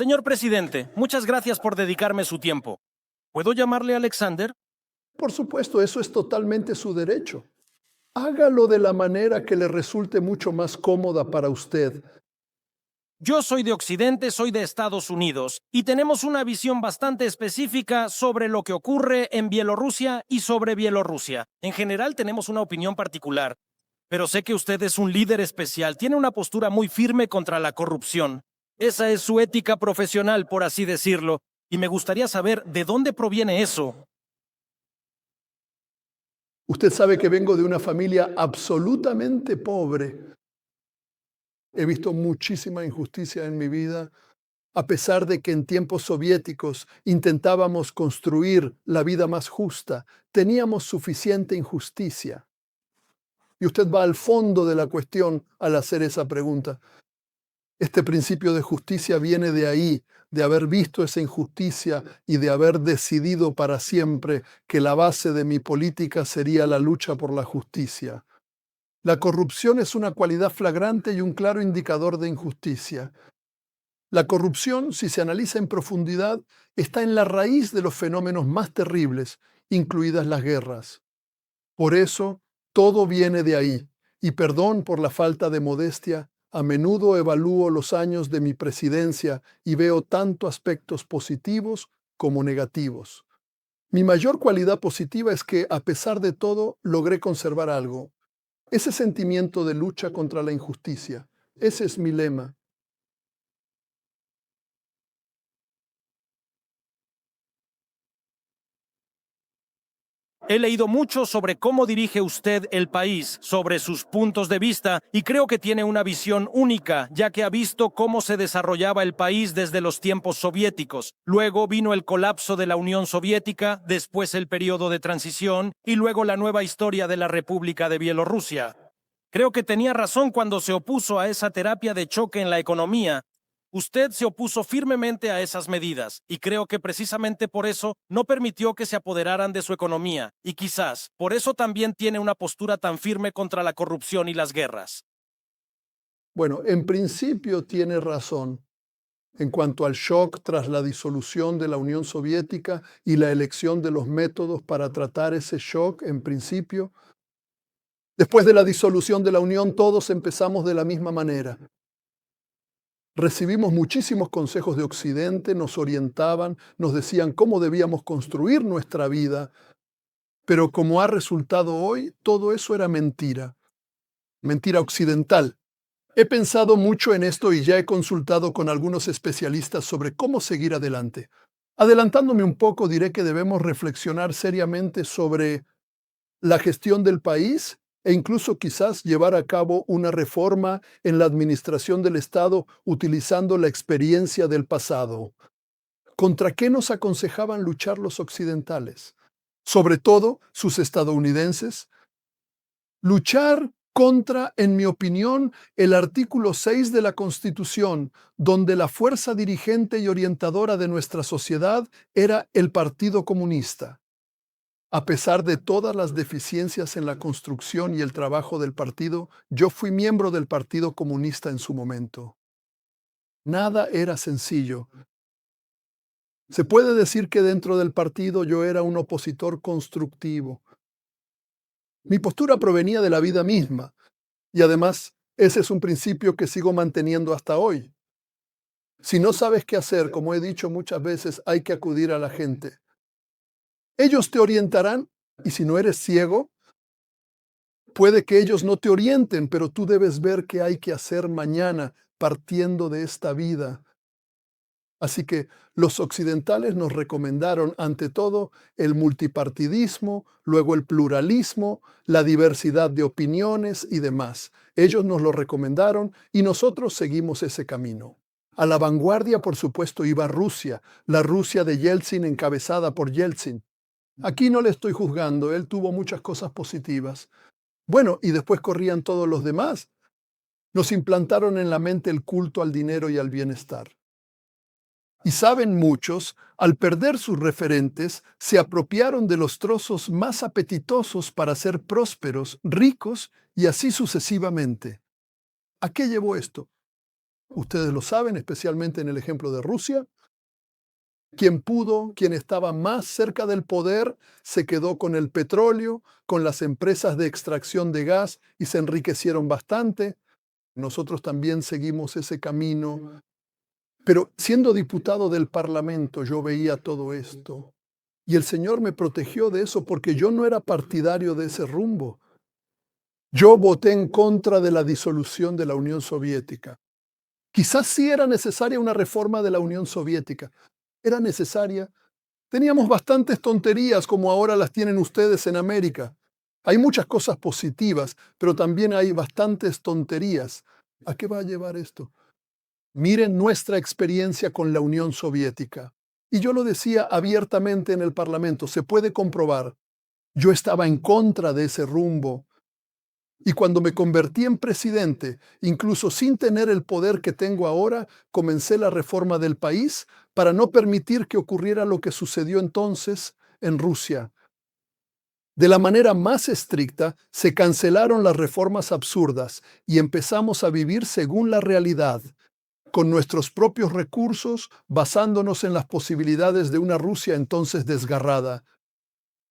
Señor presidente, muchas gracias por dedicarme su tiempo. ¿Puedo llamarle Alexander? Por supuesto, eso es totalmente su derecho. Hágalo de la manera que le resulte mucho más cómoda para usted. Yo soy de Occidente, soy de Estados Unidos, y tenemos una visión bastante específica sobre lo que ocurre en Bielorrusia y sobre Bielorrusia. En general tenemos una opinión particular, pero sé que usted es un líder especial, tiene una postura muy firme contra la corrupción. Esa es su ética profesional, por así decirlo, y me gustaría saber de dónde proviene eso. Usted sabe que vengo de una familia absolutamente pobre. He visto muchísima injusticia en mi vida, a pesar de que en tiempos soviéticos intentábamos construir la vida más justa, teníamos suficiente injusticia. Y usted va al fondo de la cuestión al hacer esa pregunta. Este principio de justicia viene de ahí, de haber visto esa injusticia y de haber decidido para siempre que la base de mi política sería la lucha por la justicia. La corrupción es una cualidad flagrante y un claro indicador de injusticia. La corrupción, si se analiza en profundidad, está en la raíz de los fenómenos más terribles, incluidas las guerras. Por eso, todo viene de ahí, y perdón por la falta de modestia, a menudo evalúo los años de mi presidencia y veo tanto aspectos positivos como negativos. Mi mayor cualidad positiva es que, a pesar de todo, logré conservar algo. Ese sentimiento de lucha contra la injusticia. Ese es mi lema. He leído mucho sobre cómo dirige usted el país, sobre sus puntos de vista, y creo que tiene una visión única, ya que ha visto cómo se desarrollaba el país desde los tiempos soviéticos. Luego vino el colapso de la Unión Soviética, después el periodo de transición y luego la nueva historia de la República de Bielorrusia. Creo que tenía razón cuando se opuso a esa terapia de choque en la economía. Usted se opuso firmemente a esas medidas y creo que precisamente por eso no permitió que se apoderaran de su economía y quizás por eso también tiene una postura tan firme contra la corrupción y las guerras. Bueno, en principio tiene razón. En cuanto al shock tras la disolución de la Unión Soviética y la elección de los métodos para tratar ese shock, en principio, después de la disolución de la Unión todos empezamos de la misma manera. Recibimos muchísimos consejos de Occidente, nos orientaban, nos decían cómo debíamos construir nuestra vida, pero como ha resultado hoy, todo eso era mentira, mentira occidental. He pensado mucho en esto y ya he consultado con algunos especialistas sobre cómo seguir adelante. Adelantándome un poco, diré que debemos reflexionar seriamente sobre la gestión del país e incluso quizás llevar a cabo una reforma en la administración del Estado utilizando la experiencia del pasado. ¿Contra qué nos aconsejaban luchar los occidentales? Sobre todo sus estadounidenses. Luchar contra, en mi opinión, el artículo 6 de la Constitución, donde la fuerza dirigente y orientadora de nuestra sociedad era el Partido Comunista. A pesar de todas las deficiencias en la construcción y el trabajo del partido, yo fui miembro del Partido Comunista en su momento. Nada era sencillo. Se puede decir que dentro del partido yo era un opositor constructivo. Mi postura provenía de la vida misma y además ese es un principio que sigo manteniendo hasta hoy. Si no sabes qué hacer, como he dicho muchas veces, hay que acudir a la gente. Ellos te orientarán y si no eres ciego, puede que ellos no te orienten, pero tú debes ver qué hay que hacer mañana partiendo de esta vida. Así que los occidentales nos recomendaron, ante todo, el multipartidismo, luego el pluralismo, la diversidad de opiniones y demás. Ellos nos lo recomendaron y nosotros seguimos ese camino. A la vanguardia, por supuesto, iba Rusia, la Rusia de Yeltsin encabezada por Yeltsin. Aquí no le estoy juzgando, él tuvo muchas cosas positivas. Bueno, y después corrían todos los demás. Nos implantaron en la mente el culto al dinero y al bienestar. Y saben muchos, al perder sus referentes, se apropiaron de los trozos más apetitosos para ser prósperos, ricos y así sucesivamente. ¿A qué llevó esto? Ustedes lo saben, especialmente en el ejemplo de Rusia. Quien pudo, quien estaba más cerca del poder, se quedó con el petróleo, con las empresas de extracción de gas y se enriquecieron bastante. Nosotros también seguimos ese camino. Pero siendo diputado del Parlamento, yo veía todo esto. Y el Señor me protegió de eso porque yo no era partidario de ese rumbo. Yo voté en contra de la disolución de la Unión Soviética. Quizás sí era necesaria una reforma de la Unión Soviética. Era necesaria. Teníamos bastantes tonterías como ahora las tienen ustedes en América. Hay muchas cosas positivas, pero también hay bastantes tonterías. ¿A qué va a llevar esto? Miren nuestra experiencia con la Unión Soviética. Y yo lo decía abiertamente en el Parlamento, se puede comprobar. Yo estaba en contra de ese rumbo. Y cuando me convertí en presidente, incluso sin tener el poder que tengo ahora, comencé la reforma del país para no permitir que ocurriera lo que sucedió entonces en Rusia. De la manera más estricta, se cancelaron las reformas absurdas y empezamos a vivir según la realidad, con nuestros propios recursos, basándonos en las posibilidades de una Rusia entonces desgarrada.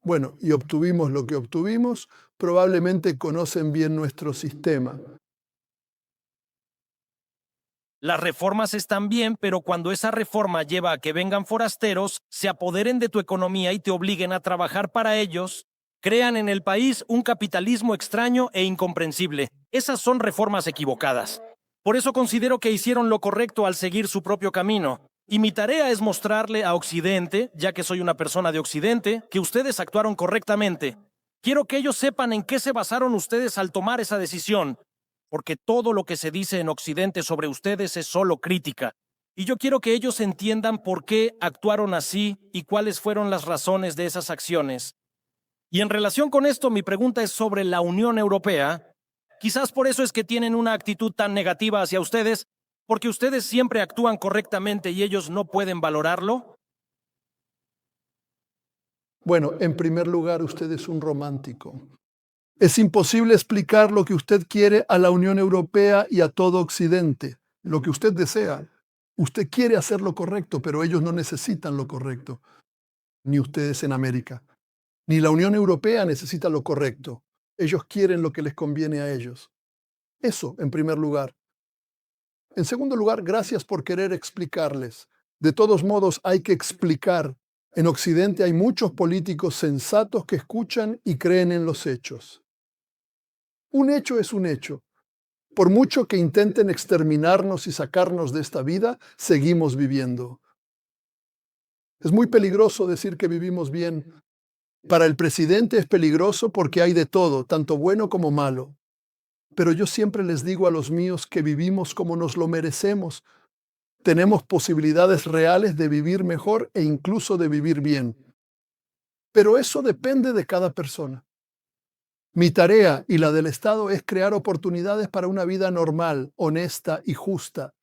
Bueno, y obtuvimos lo que obtuvimos. Probablemente conocen bien nuestro sistema. Las reformas están bien, pero cuando esa reforma lleva a que vengan forasteros, se apoderen de tu economía y te obliguen a trabajar para ellos, crean en el país un capitalismo extraño e incomprensible. Esas son reformas equivocadas. Por eso considero que hicieron lo correcto al seguir su propio camino. Y mi tarea es mostrarle a Occidente, ya que soy una persona de Occidente, que ustedes actuaron correctamente. Quiero que ellos sepan en qué se basaron ustedes al tomar esa decisión, porque todo lo que se dice en Occidente sobre ustedes es solo crítica. Y yo quiero que ellos entiendan por qué actuaron así y cuáles fueron las razones de esas acciones. Y en relación con esto, mi pregunta es sobre la Unión Europea. Quizás por eso es que tienen una actitud tan negativa hacia ustedes, porque ustedes siempre actúan correctamente y ellos no pueden valorarlo. Bueno, en primer lugar, usted es un romántico. Es imposible explicar lo que usted quiere a la Unión Europea y a todo Occidente, lo que usted desea. Usted quiere hacer lo correcto, pero ellos no necesitan lo correcto, ni ustedes en América. Ni la Unión Europea necesita lo correcto. Ellos quieren lo que les conviene a ellos. Eso, en primer lugar. En segundo lugar, gracias por querer explicarles. De todos modos, hay que explicar. En Occidente hay muchos políticos sensatos que escuchan y creen en los hechos. Un hecho es un hecho. Por mucho que intenten exterminarnos y sacarnos de esta vida, seguimos viviendo. Es muy peligroso decir que vivimos bien. Para el presidente es peligroso porque hay de todo, tanto bueno como malo. Pero yo siempre les digo a los míos que vivimos como nos lo merecemos. Tenemos posibilidades reales de vivir mejor e incluso de vivir bien. Pero eso depende de cada persona. Mi tarea y la del Estado es crear oportunidades para una vida normal, honesta y justa.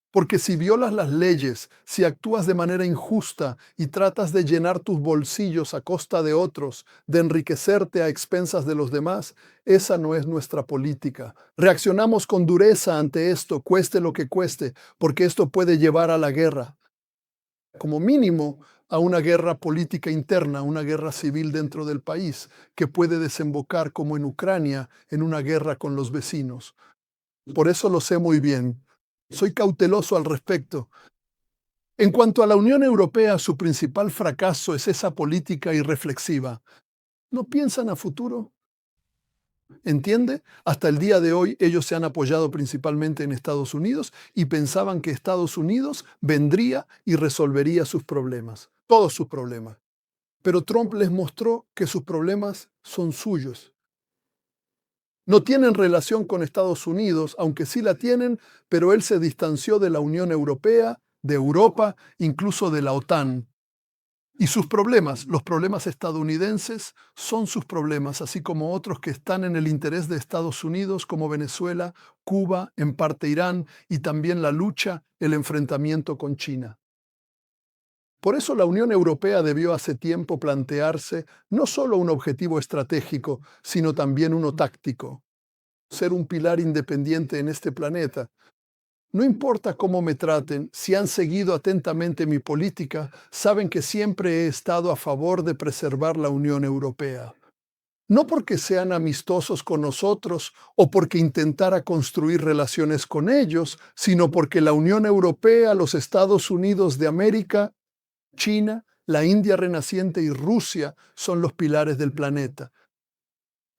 Porque si violas las leyes, si actúas de manera injusta y tratas de llenar tus bolsillos a costa de otros, de enriquecerte a expensas de los demás, esa no es nuestra política. Reaccionamos con dureza ante esto, cueste lo que cueste, porque esto puede llevar a la guerra. Como mínimo, a una guerra política interna, una guerra civil dentro del país, que puede desembocar, como en Ucrania, en una guerra con los vecinos. Por eso lo sé muy bien. Soy cauteloso al respecto. En cuanto a la Unión Europea, su principal fracaso es esa política irreflexiva. ¿No piensan a futuro? ¿Entiende? Hasta el día de hoy ellos se han apoyado principalmente en Estados Unidos y pensaban que Estados Unidos vendría y resolvería sus problemas, todos sus problemas. Pero Trump les mostró que sus problemas son suyos. No tienen relación con Estados Unidos, aunque sí la tienen, pero él se distanció de la Unión Europea, de Europa, incluso de la OTAN. Y sus problemas, los problemas estadounidenses, son sus problemas, así como otros que están en el interés de Estados Unidos, como Venezuela, Cuba, en parte Irán, y también la lucha, el enfrentamiento con China. Por eso la Unión Europea debió hace tiempo plantearse no solo un objetivo estratégico, sino también uno táctico: ser un pilar independiente en este planeta. No importa cómo me traten, si han seguido atentamente mi política, saben que siempre he estado a favor de preservar la Unión Europea. No porque sean amistosos con nosotros o porque intentara construir relaciones con ellos, sino porque la Unión Europea, los Estados Unidos de América, China, la India renaciente y Rusia son los pilares del planeta.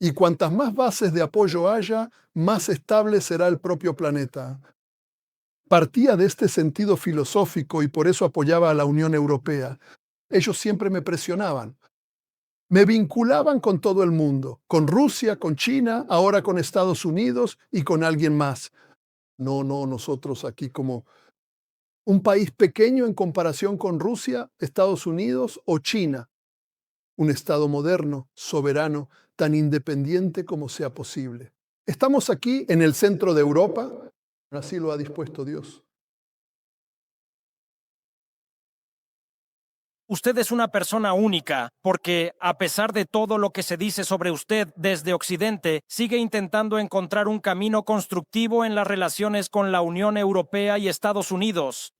Y cuantas más bases de apoyo haya, más estable será el propio planeta. Partía de este sentido filosófico y por eso apoyaba a la Unión Europea. Ellos siempre me presionaban. Me vinculaban con todo el mundo, con Rusia, con China, ahora con Estados Unidos y con alguien más. No, nosotros aquí como un país pequeño en comparación con Rusia, Estados Unidos o China. Un Estado moderno, soberano, tan independiente como sea posible. Estamos aquí en el centro de Europa, así lo ha dispuesto Dios. Usted es una persona única, porque a pesar de todo lo que se dice sobre usted desde Occidente, sigue intentando encontrar un camino constructivo en las relaciones con la Unión Europea y Estados Unidos.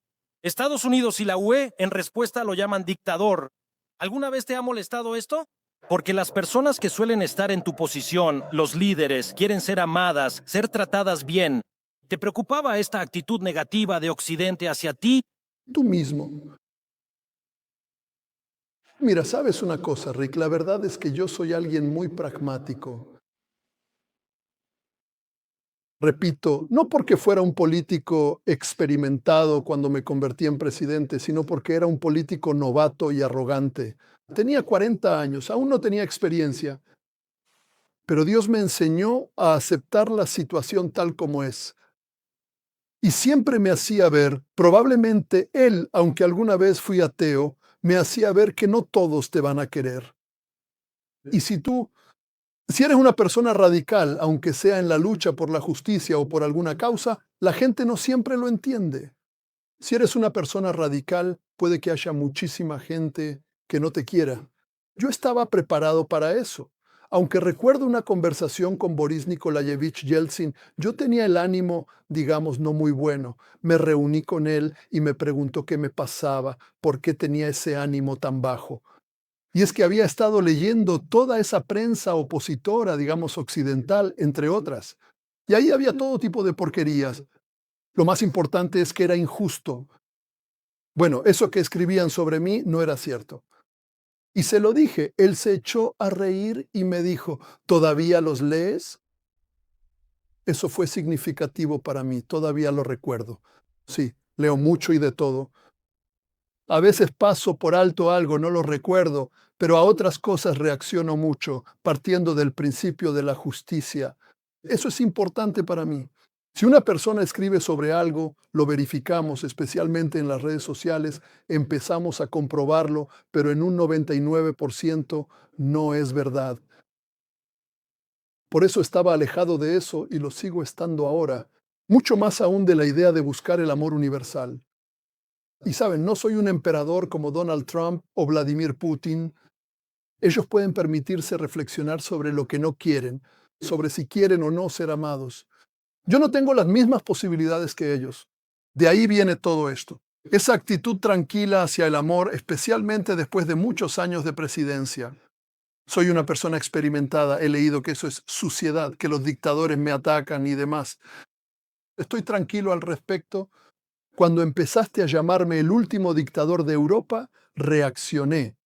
Estados Unidos y la UE en respuesta lo llaman dictador. ¿Alguna vez te ha molestado esto? Porque las personas que suelen estar en tu posición, los líderes, quieren ser amadas, ser tratadas bien. ¿Te preocupaba esta actitud negativa de Occidente hacia ti? Tú mismo. Mira, ¿sabes una cosa, Rick? La verdad es que yo soy alguien muy pragmático. Repito, no porque fuera un político experimentado cuando me convertí en presidente, sino porque era un político novato y arrogante. Tenía 40 años, aún no tenía experiencia, pero Dios me enseñó a aceptar la situación tal como es. Y siempre me hacía ver, probablemente Él, aunque alguna vez fui ateo, me hacía ver que no todos te van a querer. Y si eres una persona radical, aunque sea en la lucha por la justicia o por alguna causa, la gente no siempre lo entiende. Si eres una persona radical, puede que haya muchísima gente que no te quiera. Yo estaba preparado para eso. Aunque recuerdo una conversación con Boris Nikolayevich Yeltsin, yo tenía el ánimo, digamos, no muy bueno. Me reuní con él y me preguntó qué me pasaba, por qué tenía ese ánimo tan bajo. Y es que había estado leyendo toda esa prensa opositora, digamos, occidental, entre otras. Y ahí había todo tipo de porquerías. Lo más importante es que era injusto. Bueno, eso que escribían sobre mí no era cierto. Y se lo dije. Él se echó a reír y me dijo, ¿todavía los lees? Eso fue significativo para mí, todavía lo recuerdo. Sí, leo mucho y de todo. A veces paso por alto algo, no lo recuerdo, pero a otras cosas reacciono mucho, partiendo del principio de la justicia. Eso es importante para mí. Si una persona escribe sobre algo, lo verificamos, especialmente en las redes sociales, empezamos a comprobarlo, pero en un 99% no es verdad. Por eso estaba alejado de eso y lo sigo estando ahora, mucho más aún de la idea de buscar el amor universal. Y saben, no soy un emperador como Donald Trump o Vladimir Putin. Ellos pueden permitirse reflexionar sobre lo que no quieren, sobre si quieren o no ser amados. Yo no tengo las mismas posibilidades que ellos. De ahí viene todo esto. Esa actitud tranquila hacia el amor, especialmente después de muchos años de presidencia. Soy una persona experimentada, he leído que eso es suciedad, que los dictadores me atacan y demás. Estoy tranquilo al respecto. Cuando empezaste a llamarme el último dictador de Europa, reaccioné.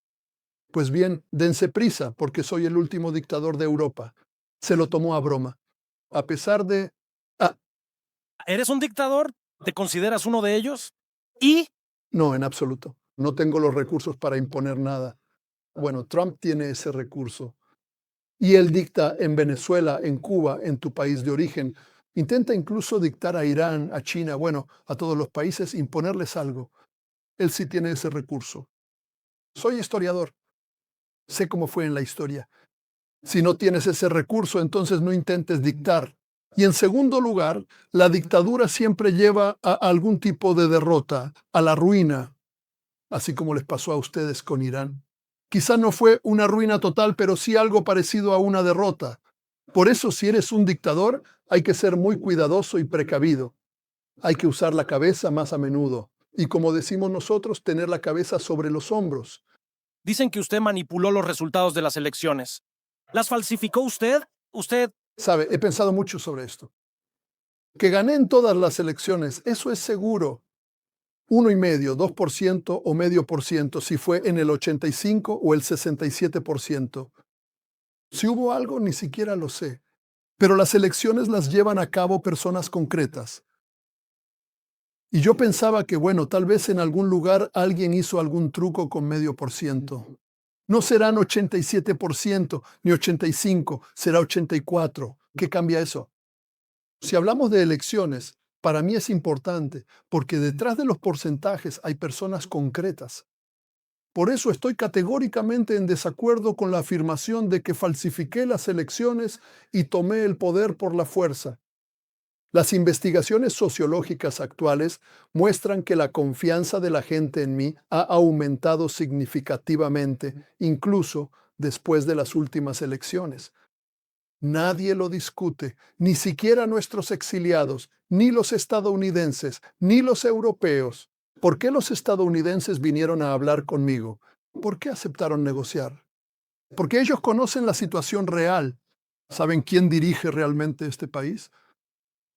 Pues bien, dense prisa, porque soy el último dictador de Europa. Se lo tomó a broma. A pesar de... Ah, ¿Eres un dictador? ¿Te consideras uno de ellos? ¿Y? no, en absoluto. No tengo los recursos para imponer nada. Bueno, Trump tiene ese recurso. Y él dicta en Venezuela, en Cuba, en tu país de origen. Intenta incluso dictar a Irán, a China, bueno, a todos los países, imponerles algo. Él sí tiene ese recurso. Soy historiador. Sé cómo fue en la historia. Si no tienes ese recurso, entonces no intentes dictar. Y en segundo lugar, la dictadura siempre lleva a algún tipo de derrota, a la ruina, así como les pasó a ustedes con Irán. Quizá no fue una ruina total, pero sí algo parecido a una derrota. Por eso, si eres un dictador, hay que ser muy cuidadoso y precavido. Hay que usar la cabeza más a menudo. Y como decimos nosotros, tener la cabeza sobre los hombros. Dicen que usted manipuló los resultados de las elecciones. ¿Las falsificó usted? ¿Usted? Sabe, he pensado mucho sobre esto. Que gané en todas las elecciones, eso es seguro. 1,5, 2% o medio por ciento, si fue en el 85 o el 67%. Si hubo algo, ni siquiera lo sé. Pero las elecciones las llevan a cabo personas concretas. Y yo pensaba que, bueno, tal vez en algún lugar alguien hizo algún truco con medio por ciento. No serán 87% ni 85, será 84. ¿Qué cambia eso? Si hablamos de elecciones, para mí es importante porque detrás de los porcentajes hay personas concretas. Por eso estoy categóricamente en desacuerdo con la afirmación de que falsifiqué las elecciones y tomé el poder por la fuerza. Las investigaciones sociológicas actuales muestran que la confianza de la gente en mí ha aumentado significativamente, incluso después de las últimas elecciones. Nadie lo discute, ni siquiera nuestros exiliados, ni los estadounidenses, ni los europeos. ¿Por qué los estadounidenses vinieron a hablar conmigo? ¿Por qué aceptaron negociar? Porque ellos conocen la situación real. ¿Saben quién dirige realmente este país?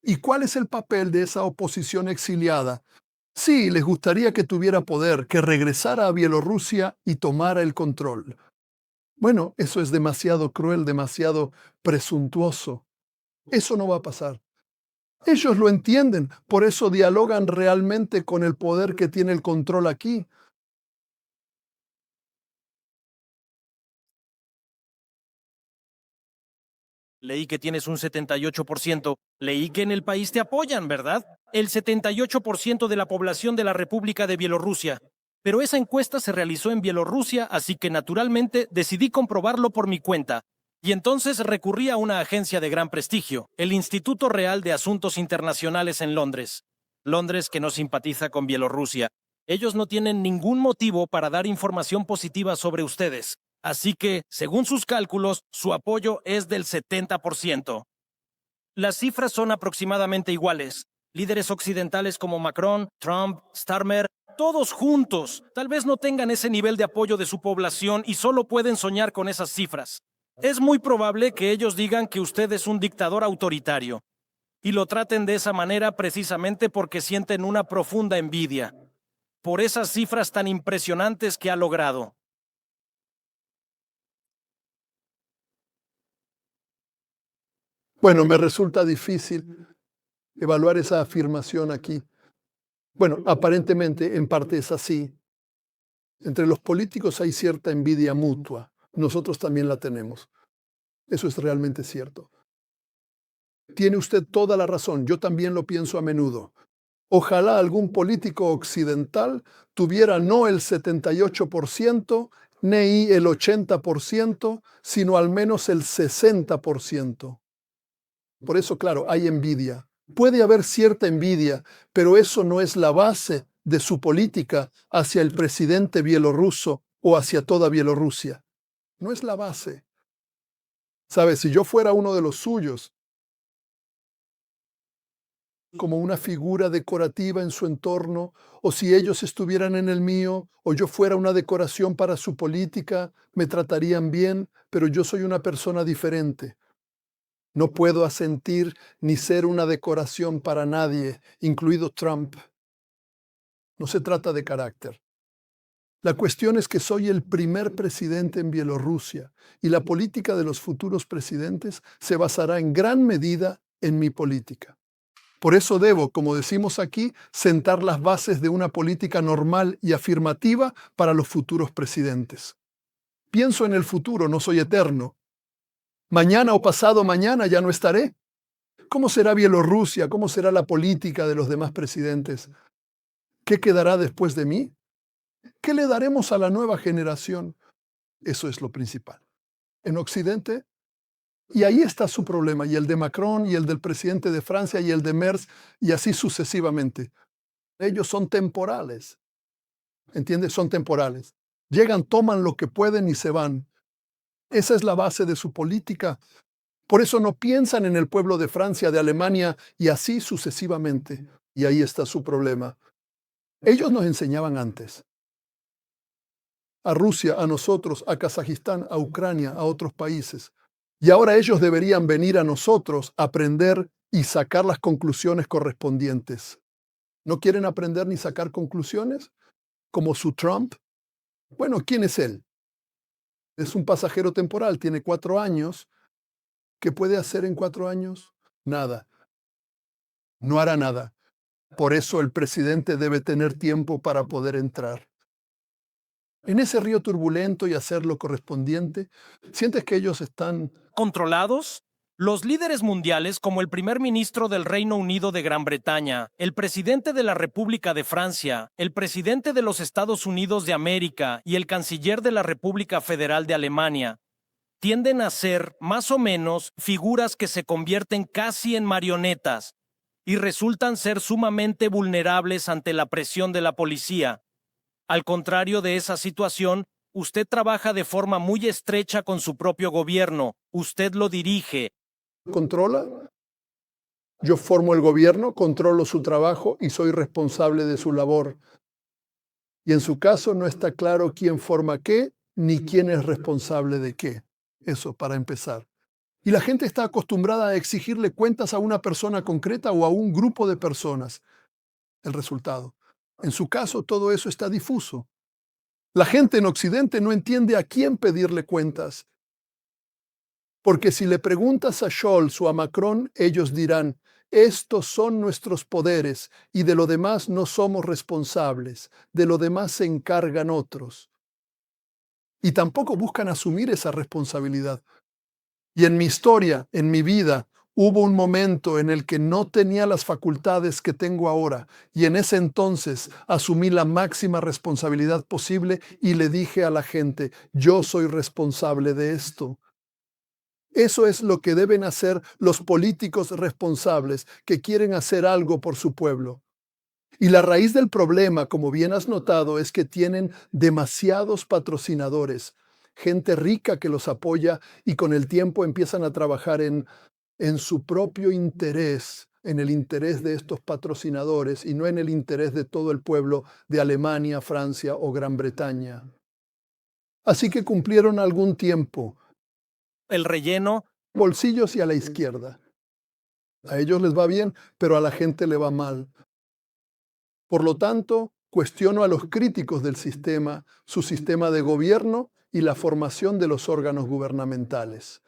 ¿Y cuál es el papel de esa oposición exiliada? Sí, les gustaría que tuviera poder, que regresara a Bielorrusia y tomara el control. Bueno, eso es demasiado cruel, demasiado presuntuoso. Eso no va a pasar. Ellos lo entienden, por eso dialogan realmente con el poder que tiene el control aquí. Leí que tienes un 78%. Leí que en el país te apoyan, ¿verdad? El 78% de la población de la República de Bielorrusia. Pero esa encuesta se realizó en Bielorrusia, así que naturalmente decidí comprobarlo por mi cuenta. Y entonces recurrí a una agencia de gran prestigio, el Instituto Real de Asuntos Internacionales en Londres. Londres que no simpatiza con Bielorrusia. Ellos no tienen ningún motivo para dar información positiva sobre ustedes. Así que, según sus cálculos, su apoyo es del 70%. Las cifras son aproximadamente iguales. Líderes occidentales como Macron, Trump, Starmer, todos juntos, tal vez no tengan ese nivel de apoyo de su población y solo pueden soñar con esas cifras. Es muy probable que ellos digan que usted es un dictador autoritario y lo traten de esa manera precisamente porque sienten una profunda envidia por esas cifras tan impresionantes que ha logrado. Bueno, me resulta difícil evaluar esa afirmación aquí. Bueno, aparentemente en parte es así. Entre los políticos hay cierta envidia mutua. Nosotros también la tenemos. Eso es realmente cierto. Tiene usted toda la razón. Yo también lo pienso a menudo. Ojalá algún político occidental tuviera no el 78%, ni el 80%, sino al menos el 60%. Por eso, claro, hay envidia. Puede haber cierta envidia, pero eso no es la base de su política hacia el presidente bielorruso o hacia toda Bielorrusia. No es la base. ¿Sabe? Si yo fuera uno de los suyos, como una figura decorativa en su entorno, o si ellos estuvieran en el mío, o yo fuera una decoración para su política, me tratarían bien, pero yo soy una persona diferente. No puedo asentir ni ser una decoración para nadie, incluido Trump. No se trata de carácter. La cuestión es que soy el primer presidente en Bielorrusia y la política de los futuros presidentes se basará en gran medida en mi política. Por eso debo, como decimos aquí, sentar las bases de una política normal y afirmativa para los futuros presidentes. Pienso en el futuro, no soy eterno. Mañana o pasado mañana ya no estaré. ¿Cómo será Bielorrusia? ¿Cómo será la política de los demás presidentes? ¿Qué quedará después de mí? ¿Qué le daremos a la nueva generación? Eso es lo principal. En Occidente, y ahí está su problema, y el de Macron, y el del presidente de Francia, y el de Merz, y así sucesivamente. Ellos son temporales. ¿Entiendes? Son temporales. Llegan, toman lo que pueden y se van. Esa es la base de su política. Por eso no piensan en el pueblo de Francia, de Alemania, y así sucesivamente. Y ahí está su problema. Ellos nos enseñaban antes. A Rusia, a nosotros, a Kazajistán, a Ucrania, a otros países. Y ahora ellos deberían venir a nosotros, aprender y sacar las conclusiones correspondientes. ¿No quieren aprender ni sacar conclusiones? ¿Como su Trump? Bueno, ¿quién es él? Es un pasajero temporal, tiene 4 años. ¿Qué puede hacer en 4 años? Nada. No hará nada. Por eso el presidente debe tener tiempo para poder entrar en ese río turbulento y hacer lo correspondiente. ¿Sientes que ellos están ¿Controlados? Los líderes mundiales, como el primer ministro del Reino Unido de Gran Bretaña, el presidente de la República de Francia, el presidente de los Estados Unidos de América y el canciller de la República Federal de Alemania, tienden a ser, más o menos, figuras que se convierten casi en marionetas y resultan ser sumamente vulnerables ante la presión de la policía. Al contrario de esa situación, usted trabaja de forma muy estrecha con su propio gobierno, usted lo dirige. controla? Yo formo el gobierno, controlo su trabajo y soy responsable de su labor. Y en su caso no está claro quién forma qué ni quién es responsable de qué. Eso para empezar. Y la gente está acostumbrada a exigirle cuentas a una persona concreta o a un grupo de personas. El resultado. En su caso, todo eso está difuso. La gente en Occidente no entiende a quién pedirle cuentas. Porque si le preguntas a Scholz o a Macron, ellos dirán, estos son nuestros poderes y de lo demás no somos responsables, de lo demás se encargan otros. Y tampoco buscan asumir esa responsabilidad. Y en mi historia, en mi vida, hubo un momento en el que no tenía las facultades que tengo ahora, y en ese entonces asumí la máxima responsabilidad posible y le dije a la gente, yo soy responsable de esto. Eso es lo que deben hacer los políticos responsables que quieren hacer algo por su pueblo. Y la raíz del problema, como bien has notado, es que tienen demasiados patrocinadores, gente rica que los apoya y con el tiempo empiezan a trabajar en su propio interés, en el interés de estos patrocinadores y no en el interés de todo el pueblo de Alemania, Francia o Gran Bretaña. Así que cumplieron algún tiempo, El relleno, bolsillos y a la izquierda. A ellos les va bien, pero a la gente le va mal. Por lo tanto, cuestiono a los críticos del sistema, su sistema de gobierno y la formación de los órganos gubernamentales.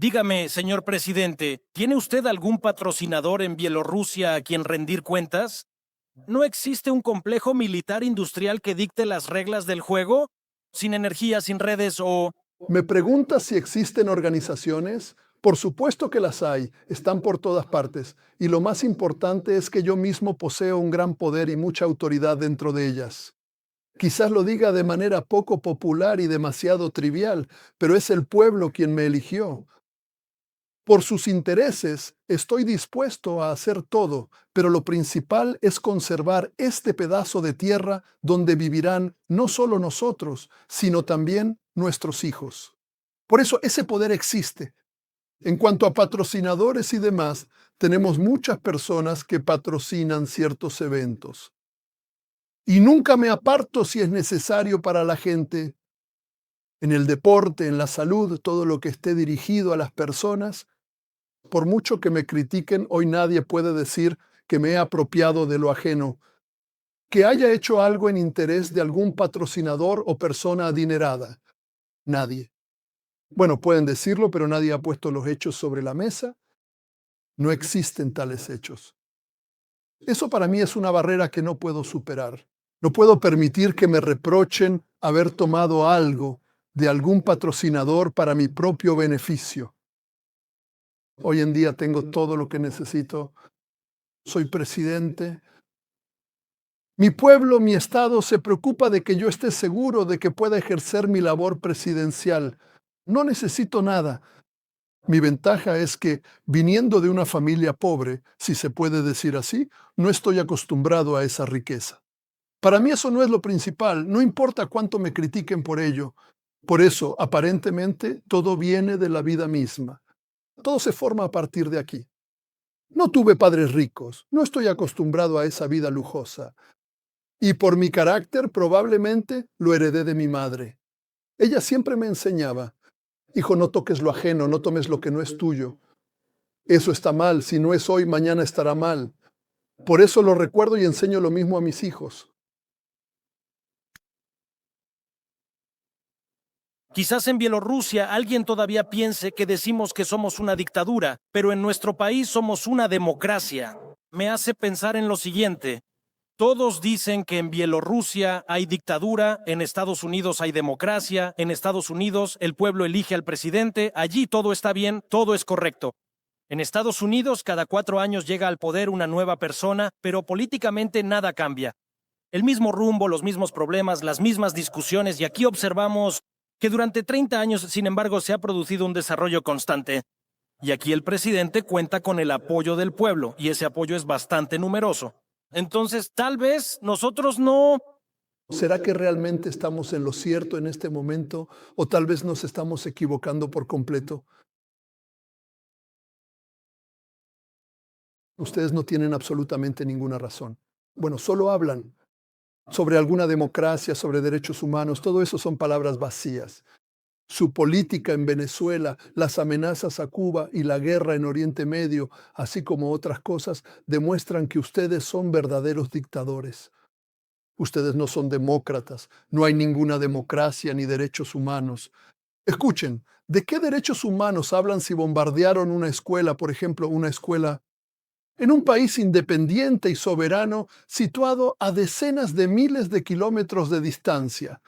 dígame, señor presidente, ¿tiene usted algún patrocinador en Bielorrusia a quien rendir cuentas? ¿No existe un complejo militar industrial que dicte las reglas del juego? ¿Sin energía, sin redes o...? ¿Me preguntas si existen organizaciones? Por supuesto que las hay, están por todas partes, y lo más importante es que yo mismo poseo un gran poder y mucha autoridad dentro de ellas. Quizás lo diga de manera poco popular y demasiado trivial, pero es el pueblo quien me eligió. Por sus intereses estoy dispuesto a hacer todo, pero lo principal es conservar este pedazo de tierra donde vivirán no solo nosotros, sino también nuestros hijos. Por eso ese poder existe. En cuanto a patrocinadores y demás, tenemos muchas personas que patrocinan ciertos eventos. Y nunca me aparto si es necesario para la gente. En el deporte, en la salud, todo lo que esté dirigido a las personas. Por mucho que me critiquen, hoy nadie puede decir que me he apropiado de lo ajeno, que haya hecho algo en interés de algún patrocinador o persona adinerada. Nadie. Bueno, pueden decirlo, pero nadie ha puesto los hechos sobre la mesa. No existen tales hechos. Eso para mí es una barrera que no puedo superar. No puedo permitir que me reprochen haber tomado algo de algún patrocinador para mi propio beneficio. Hoy en día tengo todo lo que necesito. Soy presidente. Mi pueblo, mi estado se preocupa de que yo esté seguro de que pueda ejercer mi labor presidencial. No necesito nada. Mi ventaja es que, viniendo de una familia pobre, si se puede decir así, no estoy acostumbrado a esa riqueza. Para mí eso no es lo principal, no importa cuánto me critiquen por ello. Por eso, aparentemente, todo viene de la vida misma. Todo se forma a partir de aquí. No tuve padres ricos, no estoy acostumbrado a esa vida lujosa. Y por mi carácter probablemente lo heredé de mi madre. Ella siempre me enseñaba, hijo, no toques lo ajeno, no tomes lo que no es tuyo. Eso está mal, si no es hoy, mañana estará mal. Por eso lo recuerdo y enseño lo mismo a mis hijos. Quizás en Bielorrusia alguien todavía piense que decimos que somos una dictadura, pero en nuestro país somos una democracia. Me hace pensar en lo siguiente. Todos dicen que en Bielorrusia hay dictadura, en Estados Unidos hay democracia, en Estados Unidos el pueblo elige al presidente, allí todo está bien, todo es correcto. En Estados Unidos cada 4 años llega al poder una nueva persona, pero políticamente nada cambia. El mismo rumbo, los mismos problemas, las mismas discusiones, y aquí observamos que durante 30 años, sin embargo, se ha producido un desarrollo constante. Y aquí el presidente cuenta con el apoyo del pueblo, y ese apoyo es bastante numeroso. Entonces, tal vez nosotros no... ¿Será que realmente estamos en lo cierto en este momento o tal vez nos estamos equivocando por completo? Ustedes no tienen absolutamente ninguna razón. Bueno, solo hablan sobre alguna democracia, sobre derechos humanos, todo eso son palabras vacías. Su política en Venezuela, las amenazas a Cuba y la guerra en Oriente Medio, así como otras cosas, demuestran que ustedes son verdaderos dictadores. Ustedes no son demócratas, no hay ninguna democracia ni derechos humanos. Escuchen, ¿de qué derechos humanos hablan si bombardearon una escuela, por ejemplo, una escuela en un país independiente y soberano situado a decenas de miles de kilómetros de distancia?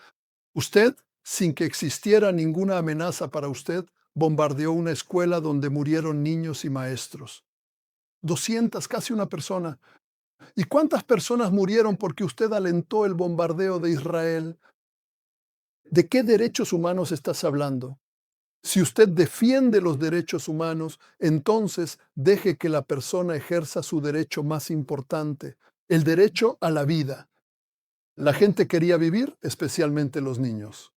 Usted, sin que existiera ninguna amenaza para usted, bombardeó una escuela donde murieron niños y maestros. 200, casi una persona. ¿Y cuántas personas murieron porque usted alentó el bombardeo de Israel? ¿De qué derechos humanos estás hablando? Si usted defiende los derechos humanos, entonces deje que la persona ejerza su derecho más importante, el derecho a la vida. La gente quería vivir, especialmente los niños.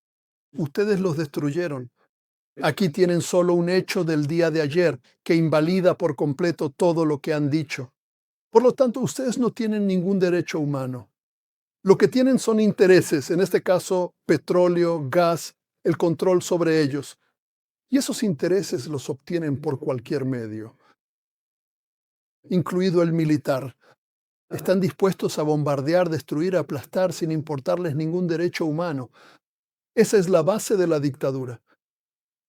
Ustedes los destruyeron. Aquí tienen solo un hecho del día de ayer que invalida por completo todo lo que han dicho. Por lo tanto, ustedes no tienen ningún derecho humano. Lo que tienen son intereses, en este caso, petróleo, gas, el control sobre ellos. Y esos intereses los obtienen por cualquier medio, incluido el militar. Están dispuestos a bombardear, destruir, aplastar sin importarles ningún derecho humano. Esa es la base de la dictadura.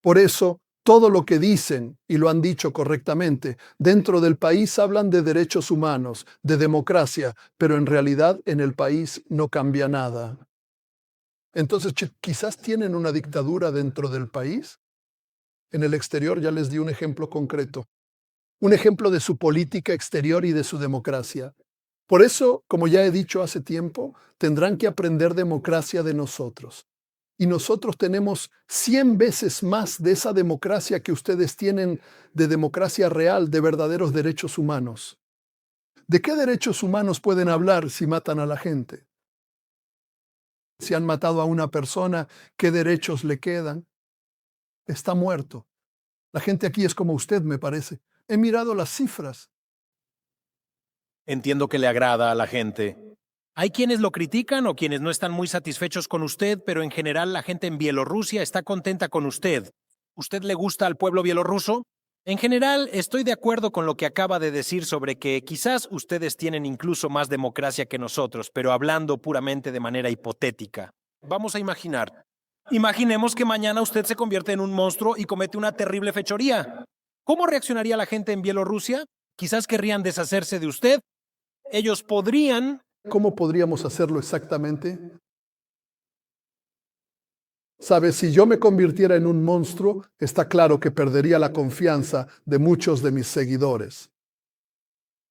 Por eso, todo lo que dicen, y lo han dicho correctamente, dentro del país hablan de derechos humanos, de democracia, pero en realidad en el país no cambia nada. Entonces, quizás tienen una dictadura dentro del país. En el exterior ya les di un ejemplo concreto, un ejemplo de su política exterior y de su democracia. Por eso, como ya he dicho hace tiempo, tendrán que aprender democracia de nosotros. Y nosotros tenemos 100 veces más de esa democracia que ustedes tienen, de democracia real, de verdaderos derechos humanos. ¿De qué derechos humanos pueden hablar si matan a la gente? Si han matado a una persona, ¿qué derechos le quedan? Está muerto. La gente aquí es como usted, me parece. He mirado las cifras. Entiendo que le agrada a la gente. Hay quienes lo critican o quienes no están muy satisfechos con usted, pero en general la gente en Bielorrusia está contenta con usted. ¿Usted le gusta al pueblo bielorruso? En general, estoy de acuerdo con lo que acaba de decir sobre que quizás ustedes tienen incluso más democracia que nosotros, pero hablando puramente de manera hipotética. Vamos a imaginar. Imaginemos que mañana usted se convierte en un monstruo y comete una terrible fechoría. ¿Cómo reaccionaría la gente en Bielorrusia? Quizás querrían deshacerse de usted. Ellos podrían... ¿Cómo podríamos hacerlo exactamente? Sabes, si yo me convirtiera en un monstruo, está claro que perdería la confianza de muchos de mis seguidores.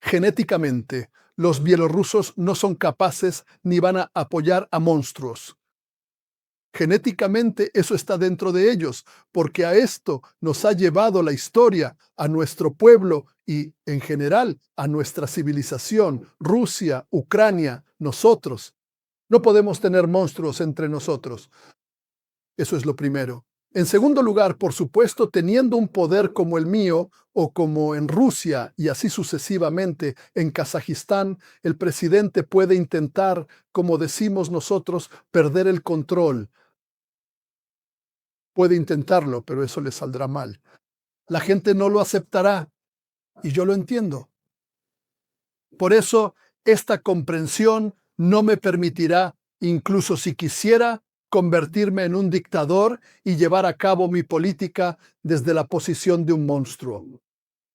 Genéticamente, los bielorrusos no son capaces ni van a apoyar a monstruos. Genéticamente eso está dentro de ellos, porque a esto nos ha llevado la historia, a nuestro pueblo y, en general, a nuestra civilización, Rusia, Ucrania, nosotros. No podemos tener monstruos entre nosotros. Eso es lo primero. En segundo lugar, por supuesto, teniendo un poder como el mío o como en Rusia y así sucesivamente en Kazajistán, el presidente puede intentar, como decimos nosotros, perder el control. Puede intentarlo, pero eso le saldrá mal. La gente no lo aceptará y yo lo entiendo. Por eso, esta comprensión no me permitirá, incluso si quisiera, convertirme en un dictador y llevar a cabo mi política desde la posición de un monstruo.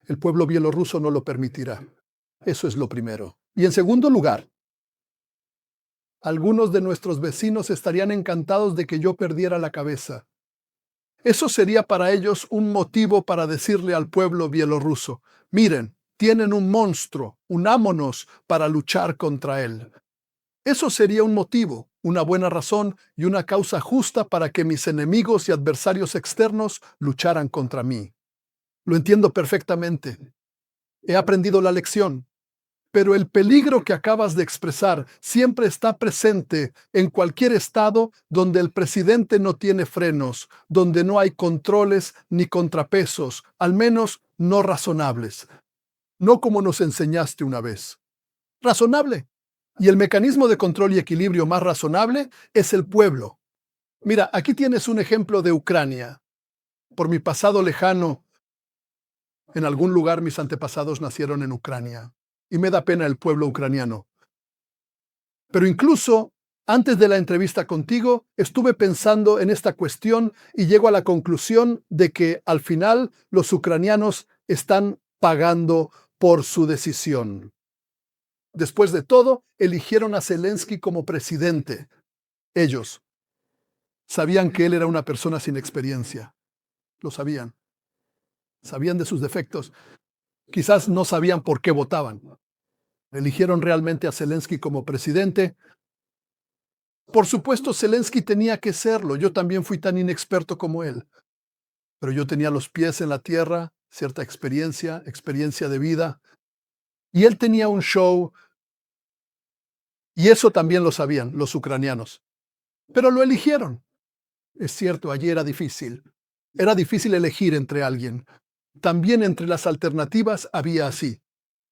El pueblo bielorruso no lo permitirá. Eso es lo primero. Y en segundo lugar, algunos de nuestros vecinos estarían encantados de que yo perdiera la cabeza. Eso sería para ellos un motivo para decirle al pueblo bielorruso: miren, tienen un monstruo, unámonos para luchar contra él. Eso sería un motivo, una buena razón y una causa justa para que mis enemigos y adversarios externos lucharan contra mí. Lo entiendo perfectamente. He aprendido la lección. Pero el peligro que acabas de expresar siempre está presente en cualquier estado donde el presidente no tiene frenos, donde no hay controles ni contrapesos, al menos no razonables. No como nos enseñaste una vez. Razonable. Y el mecanismo de control y equilibrio más razonable es el pueblo. Mira, aquí tienes un ejemplo de Ucrania. Por mi pasado lejano, en algún lugar mis antepasados nacieron en Ucrania. Y me da pena el pueblo ucraniano. Pero incluso antes de la entrevista contigo, estuve pensando en esta cuestión y llego a la conclusión de que al final los ucranianos están pagando por su decisión. Después de todo, eligieron a Zelensky como presidente. Ellos sabían que él era una persona sin experiencia. Lo sabían. Sabían de sus defectos. Quizás no sabían por qué votaban. Eligieron realmente a Zelensky como presidente. Por supuesto, Zelensky tenía que serlo. Yo también fui tan inexperto como él. Pero yo tenía los pies en la tierra, cierta experiencia de vida. Y él tenía un show. Y eso también lo sabían los ucranianos. Pero lo eligieron. Es cierto, allí era difícil. Era difícil elegir entre alguien. También entre las alternativas había así.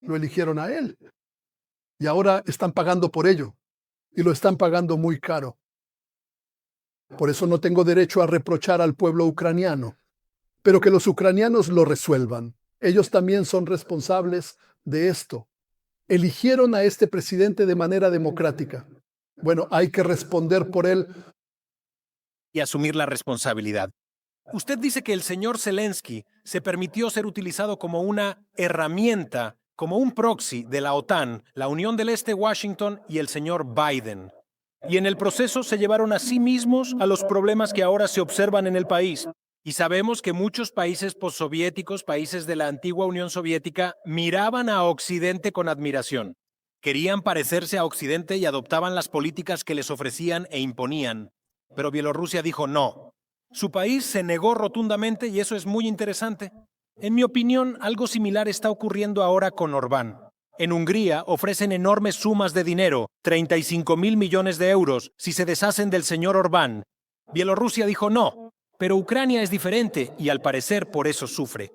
Lo eligieron a él. Y ahora están pagando por ello. Y lo están pagando muy caro. Por eso no tengo derecho a reprochar al pueblo ucraniano. Pero que los ucranianos lo resuelvan. Ellos también son responsables de esto. Eligieron a este presidente de manera democrática. Bueno, hay que responder por él. Y asumir la responsabilidad. Usted dice que el señor Zelensky se permitió ser utilizado como una herramienta, como un proxy de la OTAN, la Unión del Este, Washington y el señor Biden. Y en el proceso se llevaron a sí mismos a los problemas que ahora se observan en el país. Y sabemos que muchos países postsoviéticos, países de la antigua Unión Soviética, miraban a Occidente con admiración. Querían parecerse a Occidente y adoptaban las políticas que les ofrecían e imponían. Pero Bielorrusia dijo no. Su país se negó rotundamente y eso es muy interesante. En mi opinión, algo similar está ocurriendo ahora con Orbán. En Hungría ofrecen enormes sumas de dinero, 35.000 millones de euros, si se deshacen del señor Orbán. Bielorrusia dijo no, pero Ucrania es diferente y al parecer por eso sufre.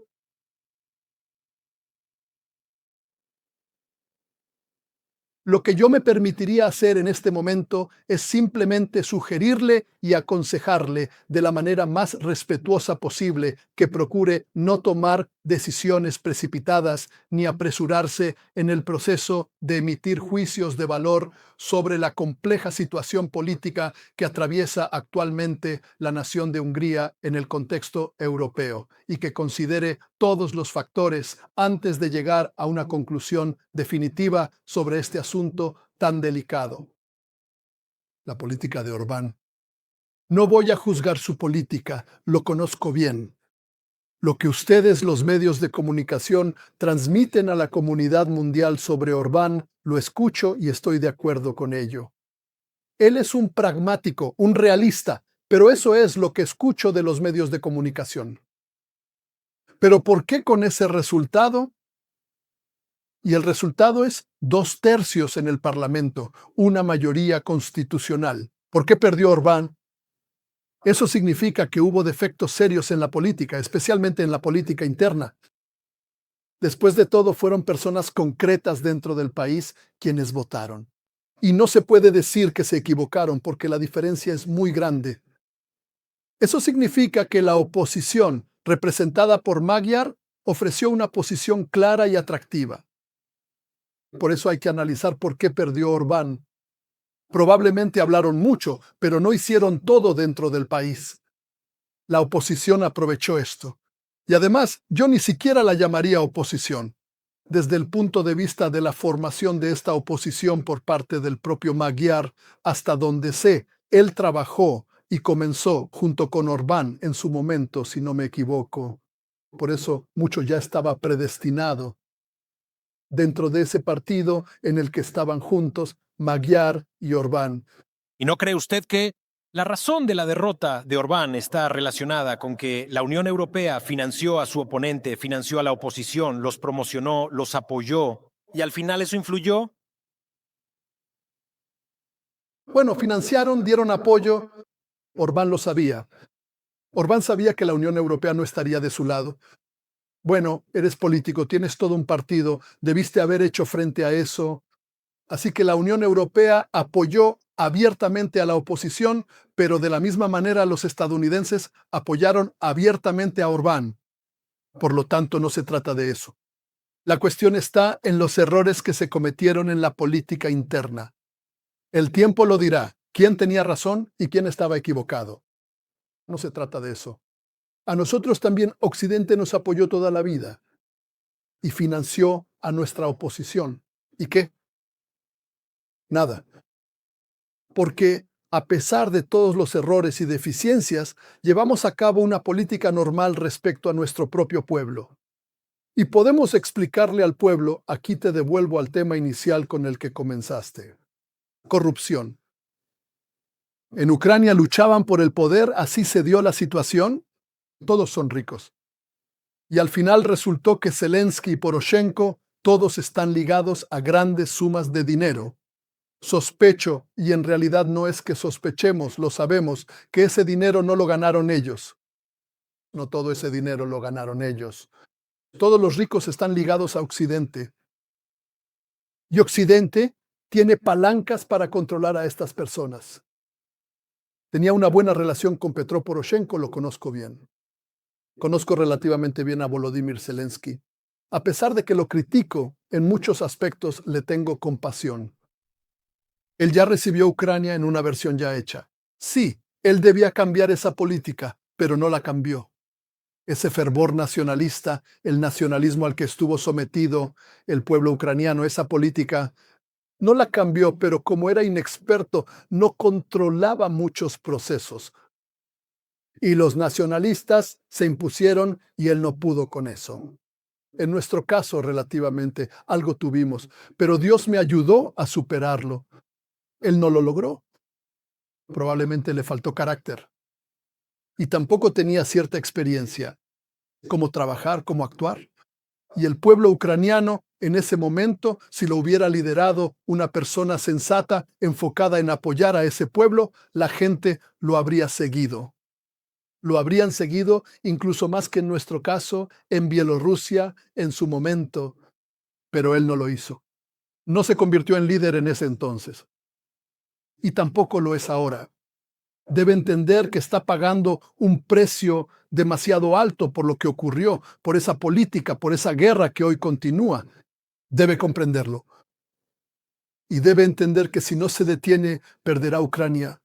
Lo que yo me permitiría hacer en este momento es simplemente sugerirle y aconsejarle de la manera más respetuosa posible que procure no tomar decisiones precipitadas ni apresurarse en el proceso de emitir juicios de valor sobre la compleja situación política que atraviesa actualmente la nación de Hungría en el contexto europeo y que considere todos los factores antes de llegar a una conclusión definitiva sobre este asunto tan delicado. La política de Orbán. No voy a juzgar su política, lo conozco bien. Lo que ustedes, los medios de comunicación, transmiten a la comunidad mundial sobre Orbán, lo escucho y estoy de acuerdo con ello. Él es un pragmático, un realista, pero eso es lo que escucho de los medios de comunicación. ¿Pero por qué con ese resultado? Y el resultado es 2/3 en el Parlamento, una mayoría constitucional. ¿Por qué perdió Orbán? Eso significa que hubo defectos serios en la política, especialmente en la política interna. Después de todo, fueron personas concretas dentro del país quienes votaron. Y no se puede decir que se equivocaron porque la diferencia es muy grande. Eso significa que la oposición, representada por Magyar, ofreció una posición clara y atractiva. Por eso hay que analizar por qué perdió Orbán. Probablemente hablaron mucho, pero no hicieron todo dentro del país. La oposición aprovechó esto. Y además, yo ni siquiera la llamaría oposición. Desde el punto de vista de la formación de esta oposición por parte del propio Magyar, hasta donde sé, él trabajó y comenzó junto con Orbán en su momento, si no me equivoco. Por eso mucho ya estaba predestinado. Dentro de ese partido en el que estaban juntos Magyar y Orbán. ¿Y no cree usted que la razón de la derrota de Orbán está relacionada con que la Unión Europea financió a su oponente, financió a la oposición, los promocionó, los apoyó y al final eso influyó? Bueno, financiaron, dieron apoyo. Orbán lo sabía. Orbán sabía que la Unión Europea no estaría de su lado. Bueno, eres político, tienes todo un partido, debiste haber hecho frente a eso. Así que la Unión Europea apoyó abiertamente a la oposición, pero de la misma manera los estadounidenses apoyaron abiertamente a Orbán. Por lo tanto, no se trata de eso. La cuestión está en los errores que se cometieron en la política interna. El tiempo lo dirá, quién tenía razón y quién estaba equivocado. No se trata de eso. A nosotros también Occidente nos apoyó toda la vida y financió a nuestra oposición. ¿Y qué? Nada. Porque a pesar de todos los errores y deficiencias, llevamos a cabo una política normal respecto a nuestro propio pueblo. Y podemos explicarle al pueblo, aquí te devuelvo al tema inicial con el que comenzaste. Corrupción. En Ucrania luchaban por el poder, así se dio la situación. Todos son ricos. Y al final resultó que Zelensky y Poroshenko todos están ligados a grandes sumas de dinero. Sospecho, y en realidad no es que sospechemos, lo sabemos, que ese dinero no lo ganaron ellos. No todo ese dinero lo ganaron ellos. Todos los ricos están ligados a Occidente. Y Occidente tiene palancas para controlar a estas personas. Tenía una buena relación con Petro Poroshenko, lo conozco bien. Conozco relativamente bien a Volodymyr Zelensky. A pesar de que lo critico, en muchos aspectos le tengo compasión. Él ya recibió Ucrania en una versión ya hecha. Sí, él debía cambiar esa política, pero no la cambió. Ese fervor nacionalista, el nacionalismo al que estuvo sometido el pueblo ucraniano, esa política, no la cambió, pero como era inexperto, no controlaba muchos procesos. Y los nacionalistas se impusieron y él no pudo con eso. En nuestro caso, relativamente, algo tuvimos, pero Dios me ayudó a superarlo. Él no lo logró. Probablemente le faltó carácter. Y tampoco tenía cierta experiencia, cómo trabajar, cómo actuar. Y el pueblo ucraniano, en ese momento, si lo hubiera liderado una persona sensata, enfocada en apoyar a ese pueblo, la gente lo habría seguido. Lo habrían seguido incluso más que en nuestro caso, en Bielorrusia, en su momento. Pero él no lo hizo. No se convirtió en líder en ese entonces. Y tampoco lo es ahora. Debe entender que está pagando un precio demasiado alto por lo que ocurrió, por esa política, por esa guerra que hoy continúa. Debe comprenderlo. Y debe entender que si no se detiene, perderá Ucrania.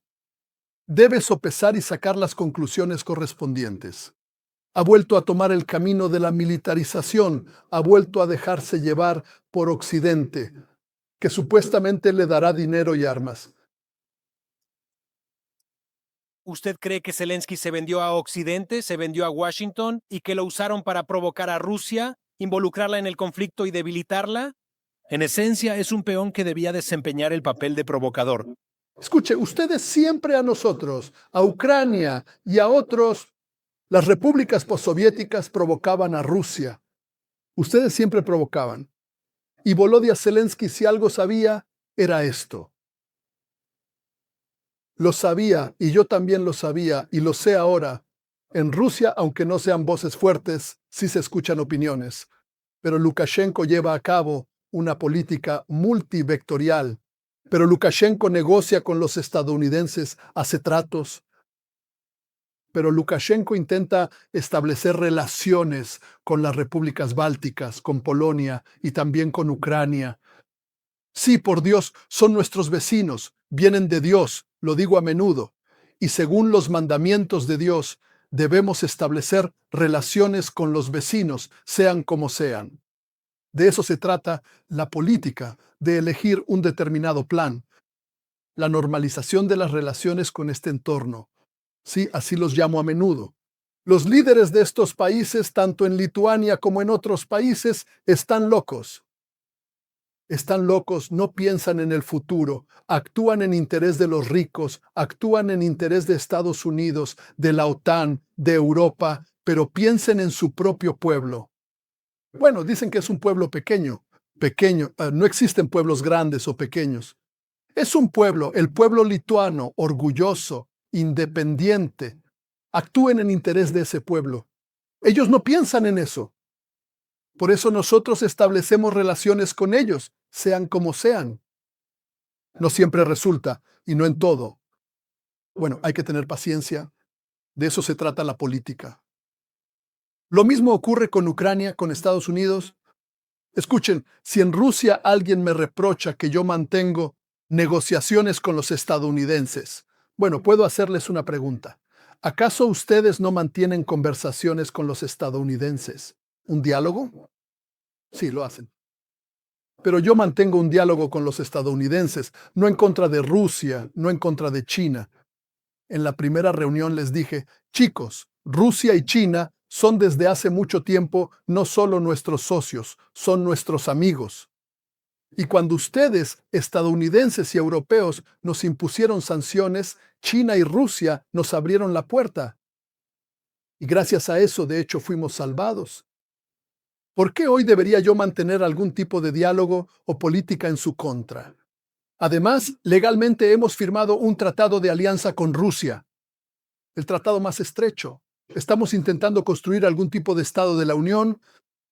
Debe sopesar y sacar las conclusiones correspondientes. Ha vuelto a tomar el camino de la militarización, ha vuelto a dejarse llevar por Occidente, que supuestamente le dará dinero y armas. ¿Usted cree que Zelensky se vendió a Occidente, se vendió a Washington y que lo usaron para provocar a Rusia, involucrarla en el conflicto y debilitarla? En esencia, es un peón que debía desempeñar el papel de provocador. Escuche, ustedes siempre a nosotros, a Ucrania y a otros, las repúblicas postsoviéticas provocaban a Rusia. Ustedes siempre provocaban. Y Volodya Zelensky, si algo sabía, era esto. Lo sabía y yo también lo sabía y lo sé ahora. En Rusia, aunque no sean voces fuertes, sí se escuchan opiniones. Pero Lukashenko lleva a cabo una política multivectorial. Pero Lukashenko negocia con los estadounidenses, hace tratos. Pero Lukashenko intenta establecer relaciones con las repúblicas bálticas, con Polonia y también con Ucrania. Sí, por Dios, son nuestros vecinos, vienen de Dios, lo digo a menudo. Y según los mandamientos de Dios, debemos establecer relaciones con los vecinos, sean como sean. De eso se trata la política, de elegir un determinado plan, la normalización de las relaciones con este entorno. Sí, así los llamo a menudo. Los líderes de estos países, tanto en Lituania como en otros países, están locos. Están locos, no piensan en el futuro, actúan en interés de los ricos, actúan en interés de Estados Unidos, de la OTAN, de Europa, pero piensen en su propio pueblo. Bueno, dicen que es un pueblo pequeño. Pequeño, no existen pueblos grandes o pequeños. Es un pueblo, el pueblo lituano, orgulloso, independiente. Actúen en interés de ese pueblo. Ellos no piensan en eso. Por eso nosotros establecemos relaciones con ellos, sean como sean. No siempre resulta, y no en todo. Bueno, hay que tener paciencia. De eso se trata la política. Lo mismo ocurre con Ucrania, con Estados Unidos. Escuchen, si en Rusia alguien me reprocha que yo mantengo negociaciones con los estadounidenses, bueno, puedo hacerles una pregunta. ¿Acaso ustedes no mantienen conversaciones con los estadounidenses? ¿Un diálogo? Sí, lo hacen. Pero yo mantengo un diálogo con los estadounidenses, no en contra de Rusia, no en contra de China. En la primera reunión les dije, chicos, Rusia y China son desde hace mucho tiempo no solo nuestros socios, son nuestros amigos. Y cuando ustedes, estadounidenses y europeos, nos impusieron sanciones, China y Rusia nos abrieron la puerta. Y gracias a eso, de hecho, fuimos salvados. ¿Por qué hoy debería yo mantener algún tipo de diálogo o política en su contra? Además, legalmente hemos firmado un tratado de alianza con Rusia, el tratado más estrecho. Estamos intentando construir algún tipo de Estado de la Unión.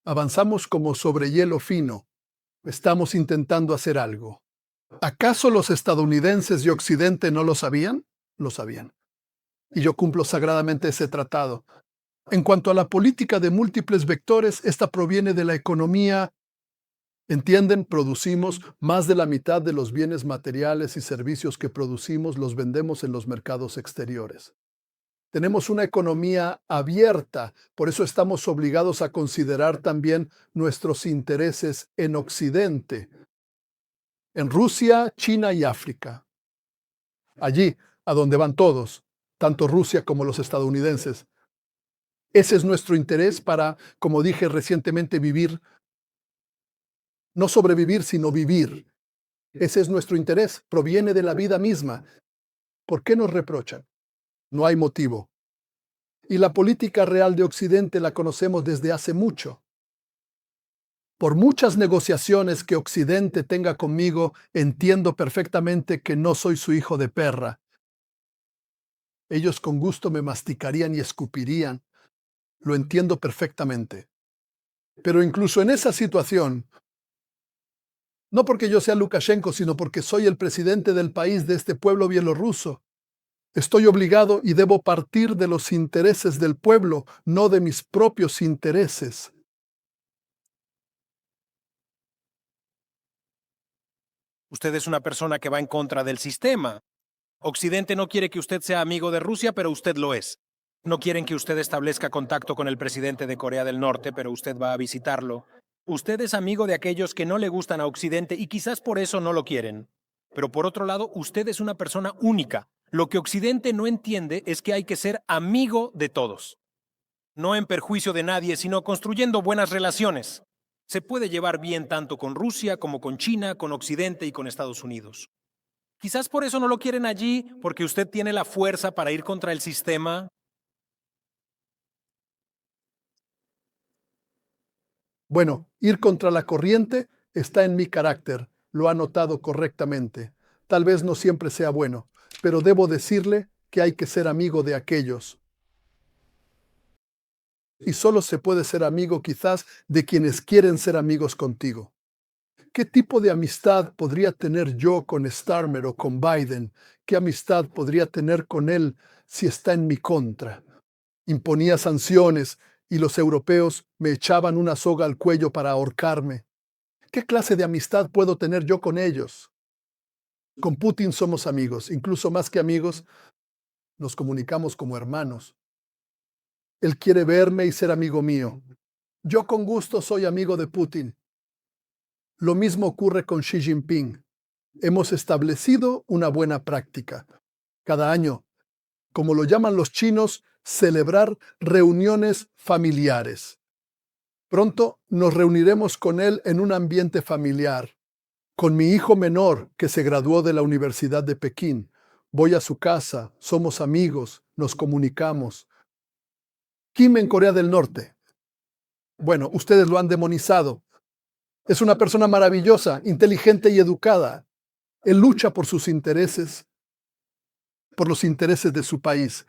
Avanzamos como sobre hielo fino. Estamos intentando hacer algo. ¿Acaso los estadounidenses y Occidente no lo sabían? Lo sabían. Y yo cumplo sagradamente ese tratado. En cuanto a la política de múltiples vectores, esta proviene de la economía. ¿Entienden? Producimos más de la mitad de los bienes materiales y servicios que producimos los vendemos en los mercados exteriores. Tenemos una economía abierta, por eso estamos obligados a considerar también nuestros intereses en Occidente, en Rusia, China y África. Allí, a donde van todos, tanto Rusia como los estadounidenses. Ese es nuestro interés para, como dije recientemente, vivir, no sobrevivir, sino vivir. Ese es nuestro interés, proviene de la vida misma. ¿Por qué nos reprochan? No hay motivo. Y la política real de Occidente la conocemos desde hace mucho. Por muchas negociaciones que Occidente tenga conmigo, entiendo perfectamente que no soy su hijo de perra. Ellos con gusto me masticarían y escupirían. Lo entiendo perfectamente. Pero incluso en esa situación, no porque yo sea Lukashenko, sino porque soy el presidente del país de este pueblo bielorruso, estoy obligado y debo partir de los intereses del pueblo, no de mis propios intereses. Usted es una persona que va en contra del sistema. Occidente no quiere que usted sea amigo de Rusia, pero usted lo es. No quieren que usted establezca contacto con el presidente de Corea del Norte, pero usted va a visitarlo. Usted es amigo de aquellos que no le gustan a Occidente y quizás por eso no lo quieren. Pero por otro lado, usted es una persona única. Lo que Occidente no entiende es que hay que ser amigo de todos. No en perjuicio de nadie, sino construyendo buenas relaciones. Se puede llevar bien tanto con Rusia como con China, con Occidente y con Estados Unidos. Quizás por eso no lo quieren allí, porque usted tiene la fuerza para ir contra el sistema. Bueno, ir contra la corriente está en mi carácter, lo ha notado correctamente. Tal vez no siempre sea bueno, pero debo decirle que hay que ser amigo de aquellos. Y solo se puede ser amigo quizás de quienes quieren ser amigos contigo. ¿Qué tipo de amistad podría tener yo con Starmer o con Biden? ¿Qué amistad podría tener con él si está en mi contra? Imponía sanciones y los europeos me echaban una soga al cuello para ahorcarme. ¿Qué clase de amistad puedo tener yo con ellos? Con Putin somos amigos, incluso más que amigos, nos comunicamos como hermanos. Él quiere verme y ser amigo mío. Yo con gusto soy amigo de Putin. Lo mismo ocurre con Xi Jinping. Hemos establecido una buena práctica. Cada año, como lo llaman los chinos, celebrar reuniones familiares. Pronto nos reuniremos con él en un ambiente familiar. Con mi hijo menor, que se graduó de la Universidad de Pekín, voy a su casa, somos amigos, nos comunicamos. Kim en Corea del Norte. Bueno, ustedes lo han demonizado. Es una persona maravillosa, inteligente y educada. Él lucha por sus intereses, por los intereses de su país.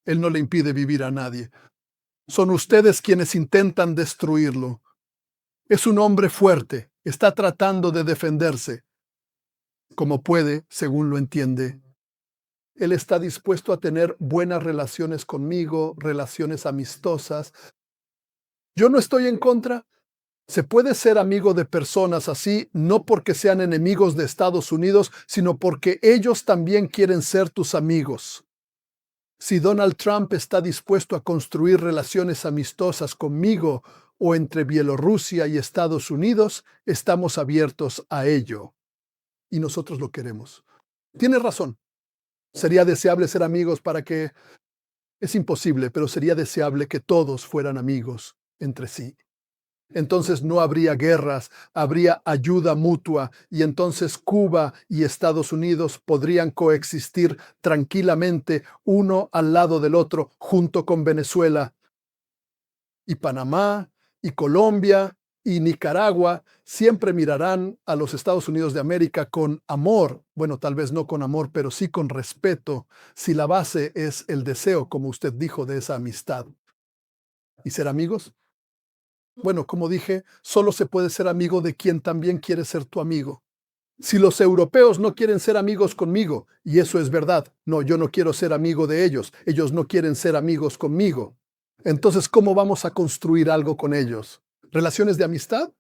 Él no le impide vivir a nadie. Son ustedes quienes intentan destruirlo. Es un hombre fuerte, está tratando de defenderse. Como puede, según lo entiende. Él está dispuesto a tener buenas relaciones conmigo, relaciones amistosas. Yo no estoy en contra. Se puede ser amigo de personas así, no porque sean enemigos de Estados Unidos, sino porque ellos también quieren ser tus amigos. Si Donald Trump está dispuesto a construir relaciones amistosas conmigo o entre Bielorrusia y Estados Unidos, estamos abiertos a ello. Y nosotros lo queremos. Tiene razón. Sería deseable ser amigos para que... Es imposible, pero sería deseable que todos fueran amigos entre sí. Entonces no habría guerras, habría ayuda mutua y entonces Cuba y Estados Unidos podrían coexistir tranquilamente uno al lado del otro junto con Venezuela. Y Panamá y Colombia y Nicaragua siempre mirarán a los Estados Unidos de América con amor, bueno, tal vez no con amor, pero sí con respeto, si la base es el deseo, como usted dijo, de esa amistad. ¿Y ser amigos? Bueno, como dije, solo se puede ser amigo de quien también quiere ser tu amigo. Si los europeos no quieren ser amigos conmigo, y eso es verdad, no, yo no quiero ser amigo de ellos no quieren ser amigos conmigo. Entonces, ¿cómo vamos a construir algo con ellos? ¿Relaciones de amistad?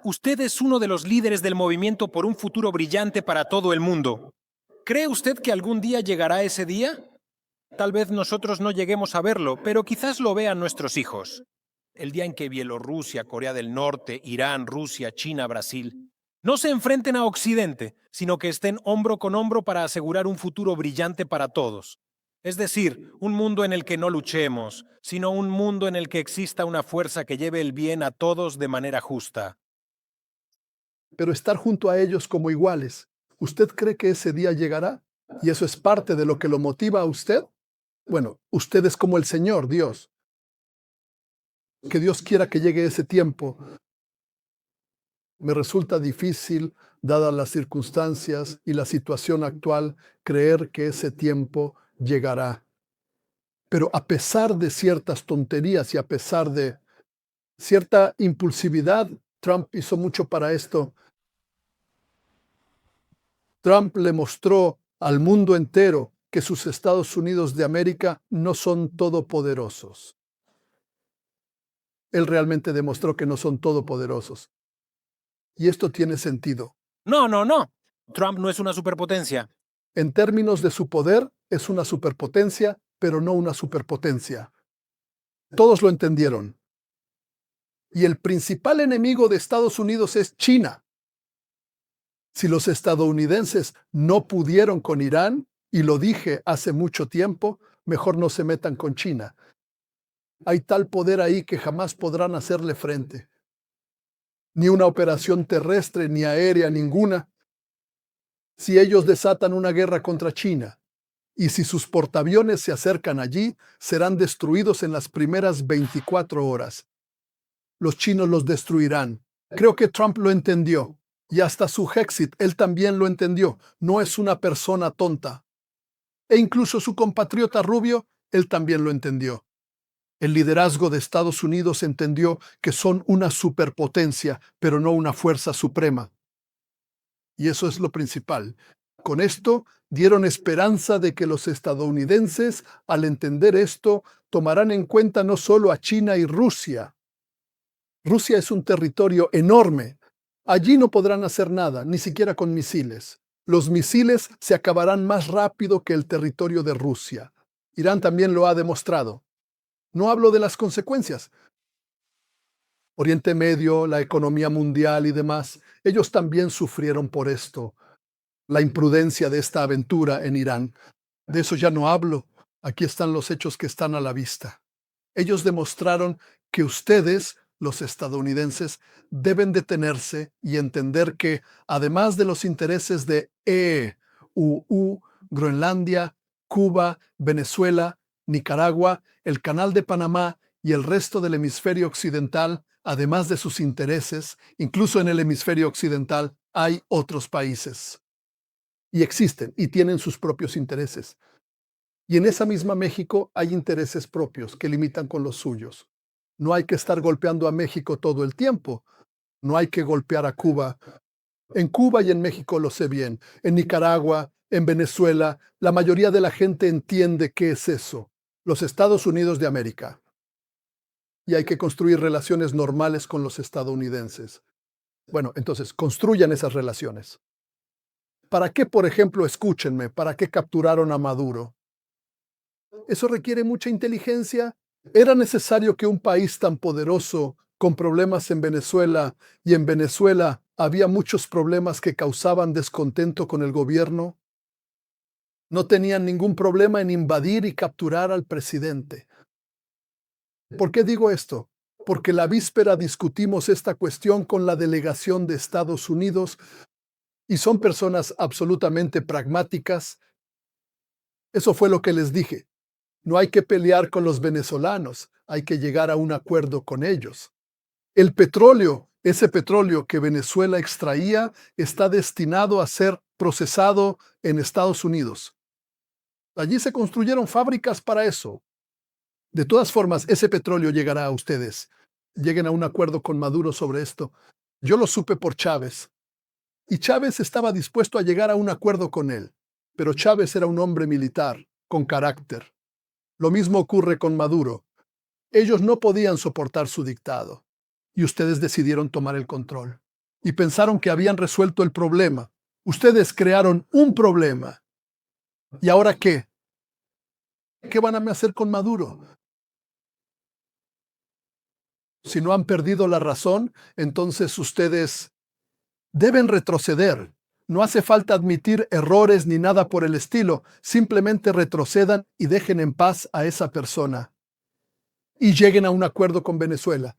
Usted es uno de los líderes del movimiento por un futuro brillante para todo el mundo. ¿Cree usted que algún día llegará ese día? Tal vez nosotros no lleguemos a verlo, pero quizás lo vean nuestros hijos. El día en que Bielorrusia, Corea del Norte, Irán, Rusia, China, Brasil no se enfrenten a Occidente, sino que estén hombro con hombro para asegurar un futuro brillante para todos. Es decir, un mundo en el que no luchemos, sino un mundo en el que exista una fuerza que lleve el bien a todos de manera justa. Pero estar junto a ellos como iguales. ¿Usted cree que ese día llegará? ¿Y eso es parte de lo que lo motiva a usted? Bueno, usted es como el Señor, Dios. Que Dios quiera que llegue ese tiempo. Me resulta difícil, dadas las circunstancias y la situación actual, creer que ese tiempo llegará. Pero a pesar de ciertas tonterías y a pesar de cierta impulsividad, Trump hizo mucho para esto. Trump le mostró al mundo entero que sus Estados Unidos de América no son todopoderosos. Él realmente demostró que no son todopoderosos. Y esto tiene sentido. No, no, no. Trump no es una superpotencia. En términos de su poder, es una superpotencia, pero no una superpotencia. Todos lo entendieron. Y el principal enemigo de Estados Unidos es China. Si los estadounidenses no pudieron con Irán, y lo dije hace mucho tiempo, mejor no se metan con China. Hay tal poder ahí que jamás podrán hacerle frente. Ni una operación terrestre ni aérea, ninguna. Si ellos desatan una guerra contra China, y si sus portaaviones se acercan allí, serán destruidos en las primeras 24 horas. Los chinos los destruirán. Creo que Trump lo entendió. Y hasta su Hexit, él también lo entendió. No es una persona tonta. E incluso su compatriota Rubio, él también lo entendió. El liderazgo de Estados Unidos entendió que son una superpotencia, pero no una fuerza suprema. Y eso es lo principal. Con esto dieron esperanza de que los estadounidenses, al entender esto, tomarán en cuenta no solo a China y Rusia. Rusia es un territorio enorme. Allí no podrán hacer nada, ni siquiera con misiles. Los misiles se acabarán más rápido que el territorio de Rusia. Irán también lo ha demostrado. No hablo de las consecuencias. Oriente Medio, la economía mundial y demás, ellos también sufrieron por esto. La imprudencia de esta aventura en Irán. De eso ya no hablo. Aquí están los hechos que están a la vista. Ellos demostraron que ustedes, los estadounidenses, deben detenerse y entender que, además de los intereses de EU, Groenlandia, Cuba, Venezuela, Nicaragua, el Canal de Panamá y el resto del hemisferio occidental, además de sus intereses, incluso en el hemisferio occidental, hay otros países. Y existen y tienen sus propios intereses. Y en esa misma México hay intereses propios que limitan con los suyos. No hay que estar golpeando a México todo el tiempo. No hay que golpear a Cuba. En Cuba y en México lo sé bien. En Nicaragua, en Venezuela, la mayoría de la gente entiende qué es eso. Los Estados Unidos de América. Y hay que construir relaciones normales con los estadounidenses. Bueno, entonces, construyan esas relaciones. ¿Para qué, por ejemplo, escúchenme, para qué capturaron a Maduro? Eso requiere mucha inteligencia. ¿Era necesario que un país tan poderoso, con problemas en Venezuela, y en Venezuela había muchos problemas que causaban descontento con el gobierno? No tenían ningún problema en invadir y capturar al presidente. ¿Por qué digo esto? Porque la víspera discutimos esta cuestión con la delegación de Estados Unidos y son personas absolutamente pragmáticas. Eso fue lo que les dije. No hay que pelear con los venezolanos, hay que llegar a un acuerdo con ellos. El petróleo, ese petróleo que Venezuela extraía, está destinado a ser procesado en Estados Unidos. Allí se construyeron fábricas para eso. De todas formas, ese petróleo llegará a ustedes. Lleguen a un acuerdo con Maduro sobre esto. Yo lo supe por Chávez. Y Chávez estaba dispuesto a llegar a un acuerdo con él. Pero Chávez era un hombre militar, con carácter. Lo mismo ocurre con Maduro. Ellos no podían soportar su dictado. Y ustedes decidieron tomar el control. Y pensaron que habían resuelto el problema. Ustedes crearon un problema. ¿Y ahora qué? ¿Qué van a hacer con Maduro? Si no han perdido la razón, entonces ustedes deben retroceder. No hace falta admitir errores ni nada por el estilo. Simplemente retrocedan y dejen en paz a esa persona. Y lleguen a un acuerdo con Venezuela.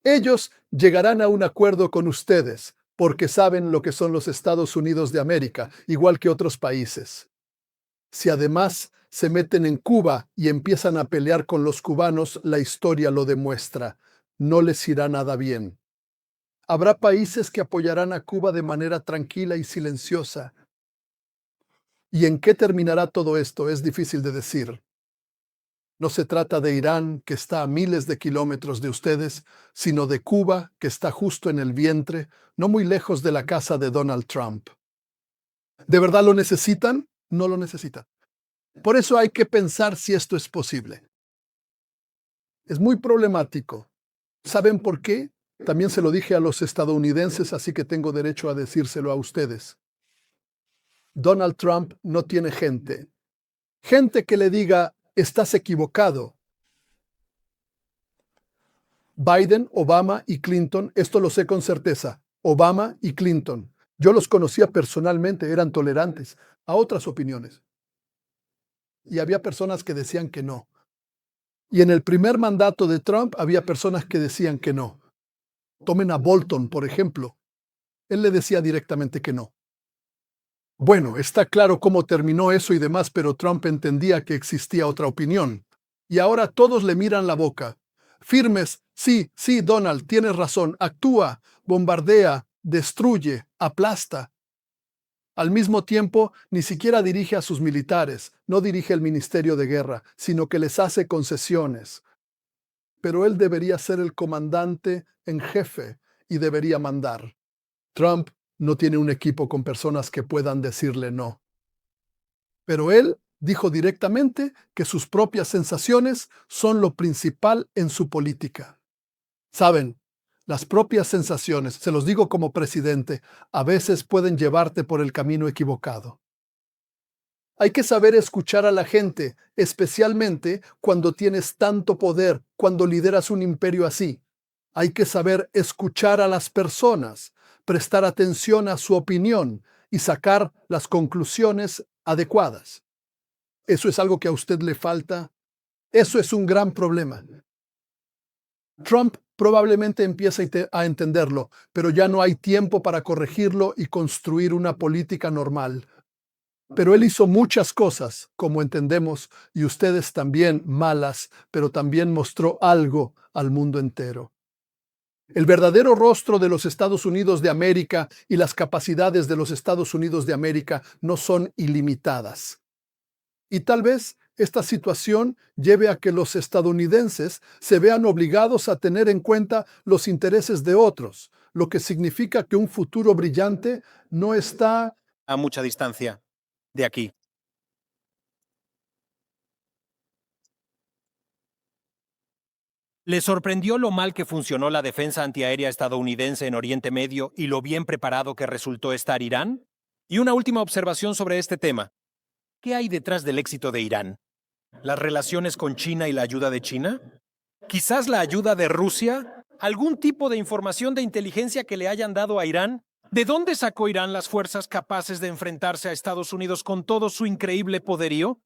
Ellos llegarán a un acuerdo con ustedes, porque saben lo que son los Estados Unidos de América, igual que otros países. Si además se meten en Cuba y empiezan a pelear con los cubanos, la historia lo demuestra. No les irá nada bien. Habrá países que apoyarán a Cuba de manera tranquila y silenciosa. ¿Y en qué terminará todo esto? Es difícil de decir. No se trata de Irán, que está a miles de kilómetros de ustedes, sino de Cuba, que está justo en el vientre, no muy lejos de la casa de Donald Trump. ¿De verdad lo necesitan? No lo necesitan. Por eso hay que pensar si esto es posible. Es muy problemático. ¿Saben por qué? También se lo dije a los estadounidenses, así que tengo derecho a decírselo a ustedes. Donald Trump no tiene gente. Gente que le diga, estás equivocado. Biden, Obama y Clinton, esto lo sé con certeza. Obama y Clinton. Yo los conocía personalmente, eran tolerantes a otras opiniones. Y había personas que decían que no. Y en el primer mandato de Trump había personas que decían que no. Tomen a Bolton, por ejemplo. Él le decía directamente que no. Bueno, está claro cómo terminó eso y demás, pero Trump entendía que existía otra opinión. Y ahora todos le miran la boca. Firmes, sí, Donald, tienes razón, actúa, bombardea, destruye, aplasta. Al mismo tiempo, ni siquiera dirige a sus militares, no dirige el Ministerio de Guerra, sino que les hace concesiones. Pero él debería ser el comandante en jefe y debería mandar. Trump no tiene un equipo con personas que puedan decirle no. Pero él dijo directamente que sus propias sensaciones son lo principal en su política. Saben, las propias sensaciones, se los digo como presidente, a veces pueden llevarte por el camino equivocado. Hay que saber escuchar a la gente, especialmente cuando tienes tanto poder, cuando lideras un imperio así. Hay que saber escuchar a las personas, prestar atención a su opinión y sacar las conclusiones adecuadas. ¿Eso es algo que a usted le falta? Eso es un gran problema. Trump probablemente empieza a entenderlo, pero ya no hay tiempo para corregirlo y construir una política normal. Pero él hizo muchas cosas, como entendemos, y ustedes también malas, pero también mostró algo al mundo entero. El verdadero rostro de los Estados Unidos de América y las capacidades de los Estados Unidos de América no son ilimitadas. Y tal vez esta situación lleve a que los estadounidenses se vean obligados a tener en cuenta los intereses de otros, lo que significa que un futuro brillante no está a mucha distancia de aquí. ¿Le sorprendió lo mal que funcionó la defensa antiaérea estadounidense en Oriente Medio y lo bien preparado que resultó estar Irán? Y una última observación sobre este tema. ¿Qué hay detrás del éxito de Irán? ¿Las relaciones con China y la ayuda de China? ¿Quizás la ayuda de Rusia? ¿Algún tipo de información de inteligencia que le hayan dado a Irán? ¿De dónde sacó Irán las fuerzas capaces de enfrentarse a Estados Unidos con todo su increíble poderío?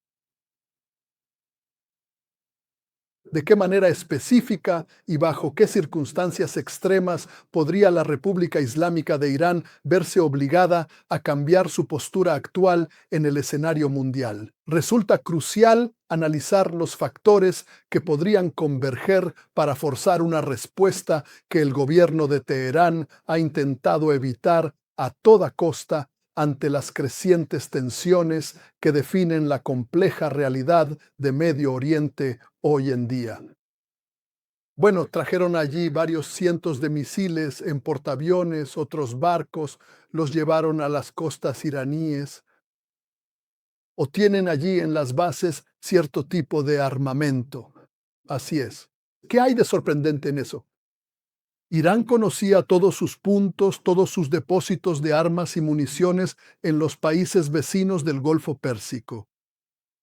de qué manera específica y bajo qué circunstancias extremas podría la República Islámica de Irán verse obligada a cambiar su postura actual en el escenario mundial. Resulta crucial analizar los factores que podrían converger para forzar una respuesta que el gobierno de Teherán ha intentado evitar a toda costa ante las crecientes tensiones que definen la compleja realidad de Medio Oriente hoy en día. Bueno, trajeron allí varios cientos de misiles en portaaviones, otros barcos, los llevaron a las costas iraníes, o tienen allí en las bases cierto tipo de armamento. Así es. ¿Qué hay de sorprendente en eso? Irán conocía todos sus puntos, todos sus depósitos de armas y municiones en los países vecinos del Golfo Pérsico.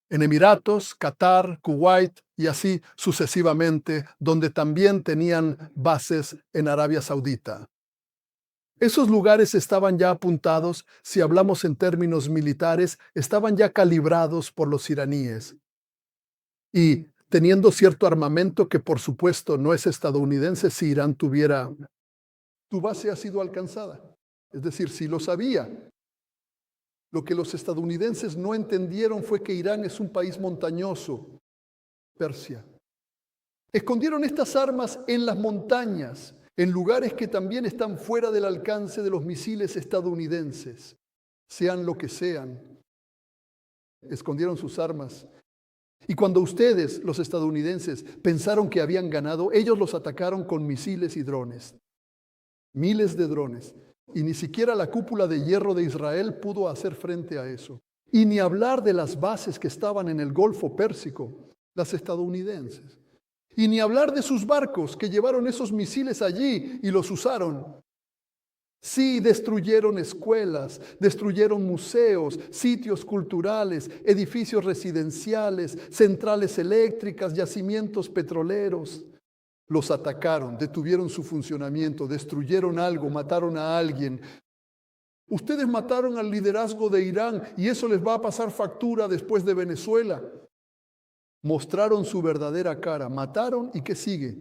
En Emiratos, Qatar, Kuwait y así sucesivamente, donde también tenían bases en Arabia Saudita. Esos lugares estaban ya apuntados, si hablamos en términos militares, estaban ya calibrados por los iraníes. Y teniendo cierto armamento que por supuesto no es estadounidense, si Irán tuviera, tu base ha sido alcanzada. Es decir, si lo sabía. Lo que los estadounidenses no entendieron fue que Irán es un país montañoso, Persia. Escondieron estas armas en las montañas, en lugares que también están fuera del alcance de los misiles estadounidenses, sean lo que sean. Escondieron sus armas. Y cuando ustedes, los estadounidenses, pensaron que habían ganado, ellos los atacaron con misiles y drones. Miles de drones. Y ni siquiera la cúpula de hierro de Israel pudo hacer frente a eso. Y ni hablar de las bases que estaban en el Golfo Pérsico, las estadounidenses. Y ni hablar de sus barcos que llevaron esos misiles allí y los usaron. Sí, destruyeron escuelas, destruyeron museos, sitios culturales, edificios residenciales, centrales eléctricas, yacimientos petroleros. Los atacaron, detuvieron su funcionamiento, destruyeron algo, mataron a alguien. Ustedes mataron al liderazgo de Irán y eso les va a pasar factura después de Venezuela. Mostraron su verdadera cara, mataron y ¿qué sigue?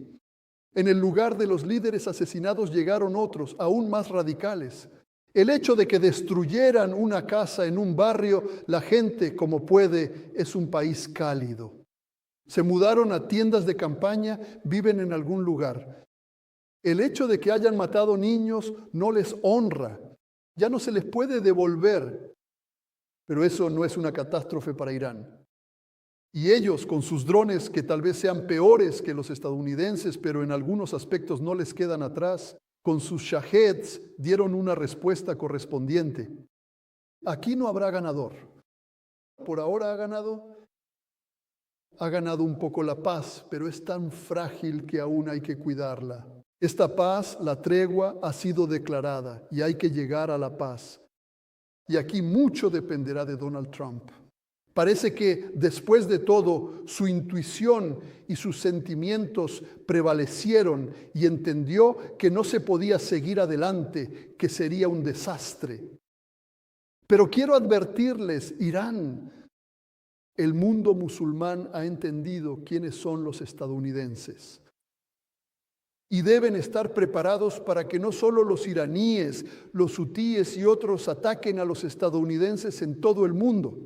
En el lugar de los líderes asesinados llegaron otros, aún más radicales. El hecho de que destruyeran una casa en un barrio, la gente, como puede, es un país cálido. Se mudaron a tiendas de campaña, viven en algún lugar. El hecho de que hayan matado niños no les honra. Ya no se les puede devolver. Pero eso no es una catástrofe para Irán. Y ellos, con sus drones, que tal vez sean peores que los estadounidenses, pero en algunos aspectos no les quedan atrás, con sus Shaheds dieron una respuesta correspondiente. Aquí no habrá ganador. Por ahora ha ganado un poco la paz, pero es tan frágil que aún hay que cuidarla. Esta paz, la tregua, ha sido declarada y hay que llegar a la paz. Y aquí mucho dependerá de Donald Trump. Parece que después de todo, su intuición y sus sentimientos prevalecieron y entendió que no se podía seguir adelante, que sería un desastre. Pero quiero advertirles, Irán, el mundo musulmán ha entendido quiénes son los estadounidenses. Y deben estar preparados para que no solo los iraníes, los hutíes y otros ataquen a los estadounidenses en todo el mundo.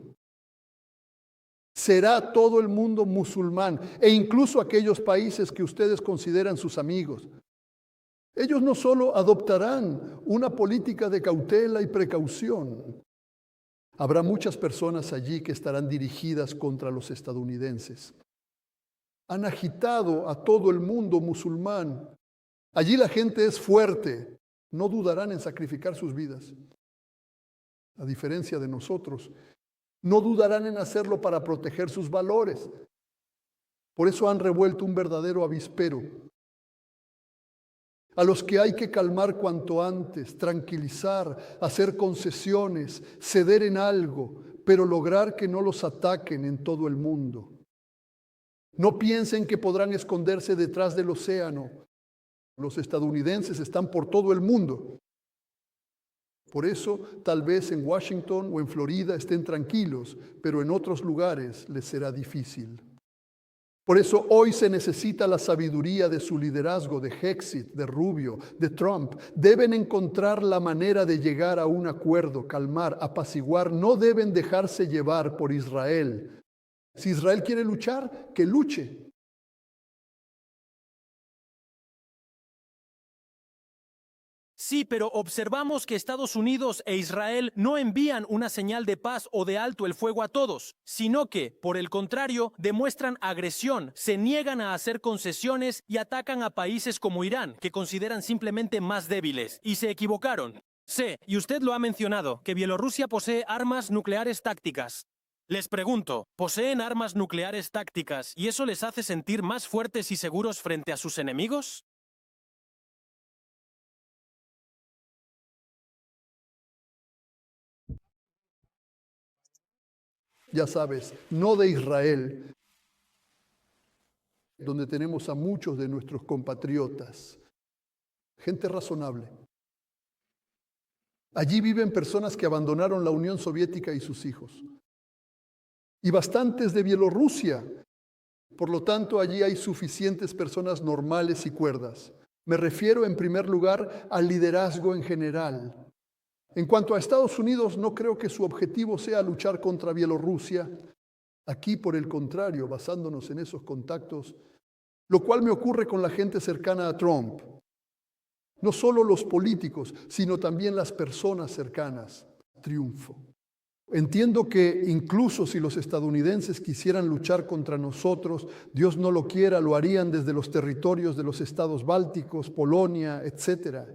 Será todo el mundo musulmán e incluso aquellos países que ustedes consideran sus amigos. Ellos no solo adoptarán una política de cautela y precaución. Habrá muchas personas allí que estarán dirigidas contra los estadounidenses. Han agitado a todo el mundo musulmán. Allí la gente es fuerte. No dudarán en sacrificar sus vidas. A diferencia de nosotros, no dudarán en hacerlo para proteger sus valores. Por eso han revuelto un verdadero avispero, a los que hay que calmar cuanto antes, tranquilizar, hacer concesiones, ceder en algo, pero lograr que no los ataquen en todo el mundo. No piensen que podrán esconderse detrás del océano. Los estadounidenses están por todo el mundo. Por eso, tal vez en Washington o en Florida estén tranquilos, pero en otros lugares les será difícil. Por eso hoy se necesita la sabiduría de su liderazgo, de Hexit, de Rubio, de Trump. Deben encontrar la manera de llegar a un acuerdo, calmar, apaciguar. No deben dejarse llevar por Israel. Si Israel quiere luchar, que luche. Sí, pero observamos que Estados Unidos e Israel no envían una señal de paz o de alto el fuego a todos, sino que, por el contrario, demuestran agresión, se niegan a hacer concesiones y atacan a países como Irán, que consideran simplemente más débiles. Y se equivocaron. Sé, y usted lo ha mencionado, que Bielorrusia posee armas nucleares tácticas. Les pregunto, ¿poseen armas nucleares tácticas y eso les hace sentir más fuertes y seguros frente a sus enemigos? Ya sabes, no de Israel, donde tenemos a muchos de nuestros compatriotas, gente razonable. Allí viven personas que abandonaron la Unión Soviética y sus hijos. Y bastantes de Bielorrusia. Por lo tanto, allí hay suficientes personas normales y cuerdas. Me refiero en primer lugar al liderazgo en general. En cuanto a Estados Unidos, no creo que su objetivo sea luchar contra Bielorrusia. Aquí, por el contrario, basándonos en esos contactos, lo cual me ocurre con la gente cercana a Trump. No solo los políticos, sino también las personas cercanas. Triunfo. Entiendo que incluso si los estadounidenses quisieran luchar contra nosotros, Dios no lo quiera, lo harían desde los territorios de los estados bálticos, Polonia, etc.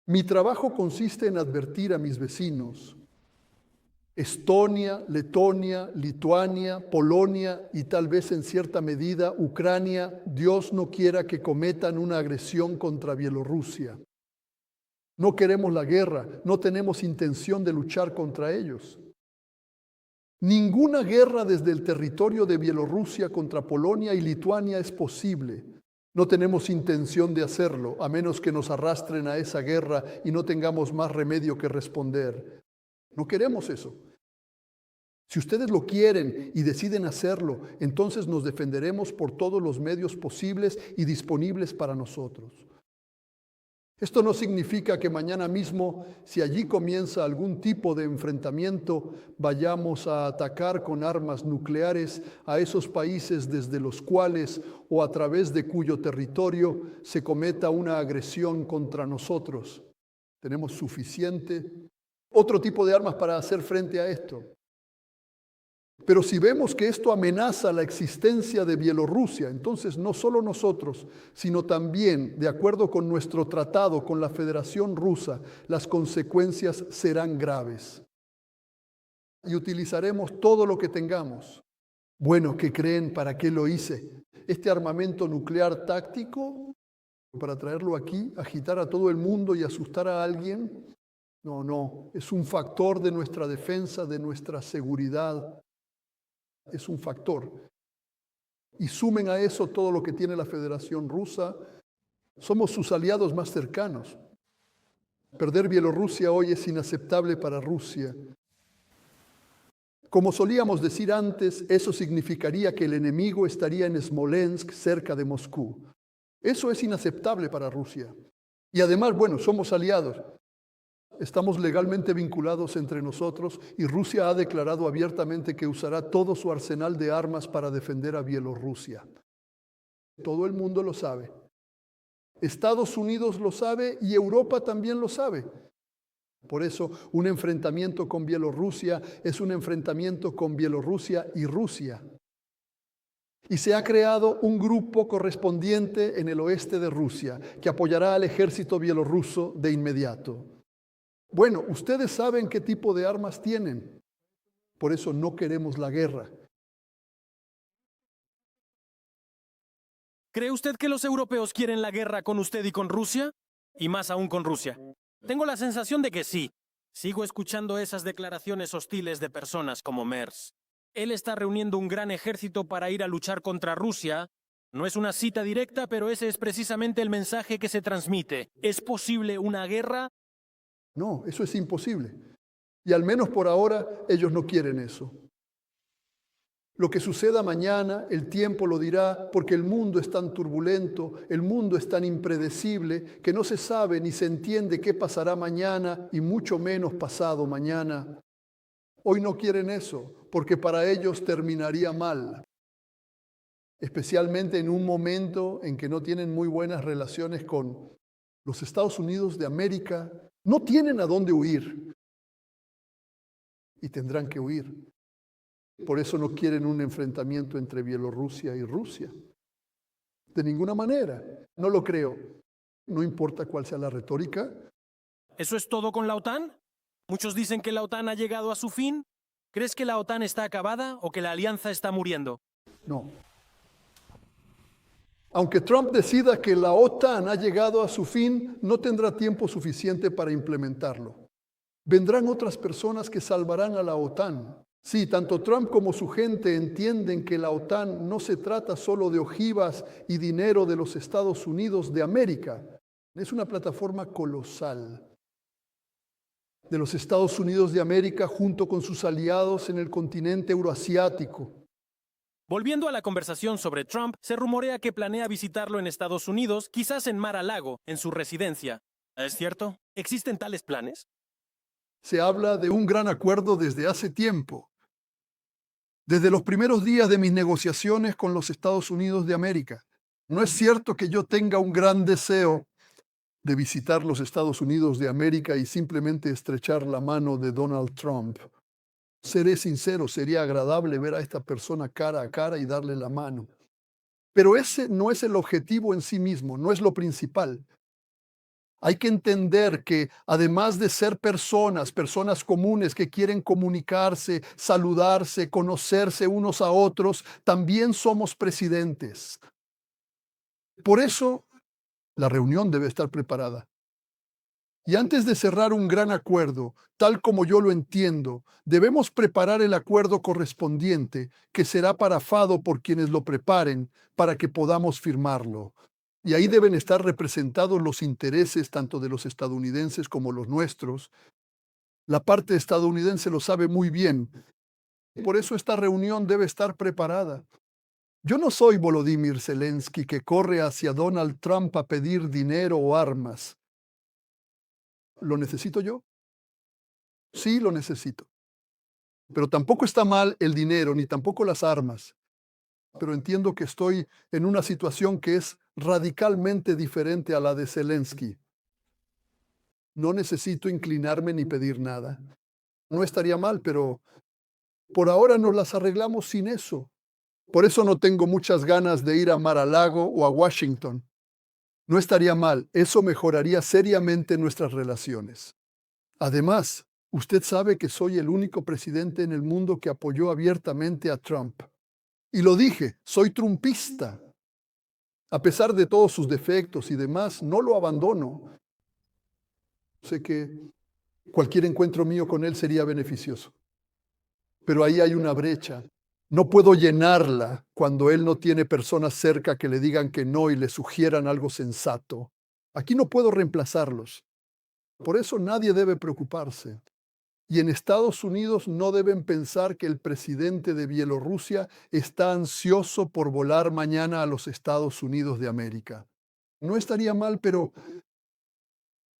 Mi trabajo consiste en advertir a mis vecinos, Estonia, Letonia, Lituania, Polonia y tal vez en cierta medida Ucrania, Dios no quiera que cometan una agresión contra Bielorrusia. No queremos la guerra, no tenemos intención de luchar contra ellos. Ninguna guerra desde el territorio de Bielorrusia contra Polonia y Lituania es posible. No tenemos intención de hacerlo, a menos que nos arrastren a esa guerra y no tengamos más remedio que responder. No queremos eso. Si ustedes lo quieren y deciden hacerlo, entonces nos defenderemos por todos los medios posibles y disponibles para nosotros. Esto no significa que mañana mismo, si allí comienza algún tipo de enfrentamiento, vayamos a atacar con armas nucleares a esos países desde los cuales o a través de cuyo territorio se cometa una agresión contra nosotros. Tenemos suficiente otro tipo de armas para hacer frente a esto. Pero si vemos que esto amenaza la existencia de Bielorrusia, entonces no solo nosotros, sino también, de acuerdo con nuestro tratado con la Federación Rusa, las consecuencias serán graves. Y utilizaremos todo lo que tengamos. Bueno, ¿qué creen? ¿Para qué lo hice? Este armamento nuclear táctico, para traerlo aquí, agitar a todo el mundo y asustar a alguien. No, es un factor de nuestra defensa, de nuestra seguridad. Es un factor. Y sumen a eso todo lo que tiene la Federación Rusa. Somos sus aliados más cercanos. Perder Bielorrusia hoy es inaceptable para Rusia. Como solíamos decir antes, eso significaría que el enemigo estaría en Smolensk, cerca de Moscú. Eso es inaceptable para Rusia. Y además, bueno, somos aliados. Estamos legalmente vinculados entre nosotros y Rusia ha declarado abiertamente que usará todo su arsenal de armas para defender a Bielorrusia. Todo el mundo lo sabe. Estados Unidos lo sabe y Europa también lo sabe. Por eso, un enfrentamiento con Bielorrusia es un enfrentamiento con Bielorrusia y Rusia. Y se ha creado un grupo correspondiente en el oeste de Rusia que apoyará al ejército bielorruso de inmediato. Bueno, ustedes saben qué tipo de armas tienen. Por eso no queremos la guerra. ¿Cree usted que los europeos quieren la guerra con usted y con Rusia? Y más aún con Rusia. Tengo la sensación de que sí. Sigo escuchando esas declaraciones hostiles de personas como Merz. Él está reuniendo un gran ejército para ir a luchar contra Rusia. No es una cita directa, pero ese es precisamente el mensaje que se transmite. ¿Es posible una guerra? No, eso es imposible. Y al menos por ahora ellos no quieren eso. Lo que suceda mañana, el tiempo lo dirá, porque el mundo es tan turbulento, el mundo es tan impredecible, que no se sabe ni se entiende qué pasará mañana y mucho menos pasado mañana. Hoy no quieren eso, porque para ellos terminaría mal. Especialmente en un momento en que no tienen muy buenas relaciones con los Estados Unidos de América. No tienen a dónde huir y tendrán que huir. Por eso no quieren un enfrentamiento entre Bielorrusia y Rusia. De ninguna manera. No lo creo. No importa cuál sea la retórica. ¿Eso es todo con la OTAN? Muchos dicen que la OTAN ha llegado a su fin. ¿Crees que la OTAN está acabada o que la alianza está muriendo? No. Aunque Trump decida que la OTAN ha llegado a su fin, no tendrá tiempo suficiente para implementarlo. Vendrán otras personas que salvarán a la OTAN. Sí, tanto Trump como su gente entienden que la OTAN no se trata solo de ojivas y dinero de los Estados Unidos de América. Es una plataforma colosal de los Estados Unidos de América junto con sus aliados en el continente euroasiático. Volviendo a la conversación sobre Trump, se rumorea que planea visitarlo en Estados Unidos, quizás en Mar-a-Lago, en su residencia. ¿Es cierto? ¿Existen tales planes? Se habla de un gran acuerdo desde hace tiempo. Desde los primeros días de mis negociaciones con los Estados Unidos de América. No es cierto que yo tenga un gran deseo de visitar los Estados Unidos de América y simplemente estrechar la mano de Donald Trump. Seré sincero, sería agradable ver a esta persona cara a cara y darle la mano. Pero ese no es el objetivo en sí mismo, no es lo principal. Hay que entender que además de ser personas comunes que quieren comunicarse, saludarse, conocerse unos a otros, también somos presidentes. Por eso, la reunión debe estar preparada. Y antes de cerrar un gran acuerdo, tal como yo lo entiendo, debemos preparar el acuerdo correspondiente, que será parafado por quienes lo preparen para que podamos firmarlo. Y ahí deben estar representados los intereses tanto de los estadounidenses como los nuestros. La parte estadounidense lo sabe muy bien. Por eso esta reunión debe estar preparada. Yo no soy Volodymyr Zelensky que corre hacia Donald Trump a pedir dinero o armas. ¿Lo necesito yo? Sí, lo necesito. Pero tampoco está mal el dinero, ni tampoco las armas. Pero entiendo que estoy en una situación que es radicalmente diferente a la de Zelensky. No necesito inclinarme ni pedir nada. No estaría mal, pero por ahora nos las arreglamos sin eso. Por eso no tengo muchas ganas de ir a Mar-a-Lago o a Washington. No estaría mal, eso mejoraría seriamente nuestras relaciones. Además, usted sabe que soy el único presidente en el mundo que apoyó abiertamente a Trump. Y lo dije, soy trumpista. A pesar de todos sus defectos y demás, no lo abandono. Sé que cualquier encuentro mío con él sería beneficioso. Pero ahí hay una brecha. No puedo llenarla cuando él no tiene personas cerca que le digan que no y le sugieran algo sensato. Aquí no puedo reemplazarlos. Por eso nadie debe preocuparse. Y en Estados Unidos no deben pensar que el presidente de Bielorrusia está ansioso por volar mañana a los Estados Unidos de América. No estaría mal, pero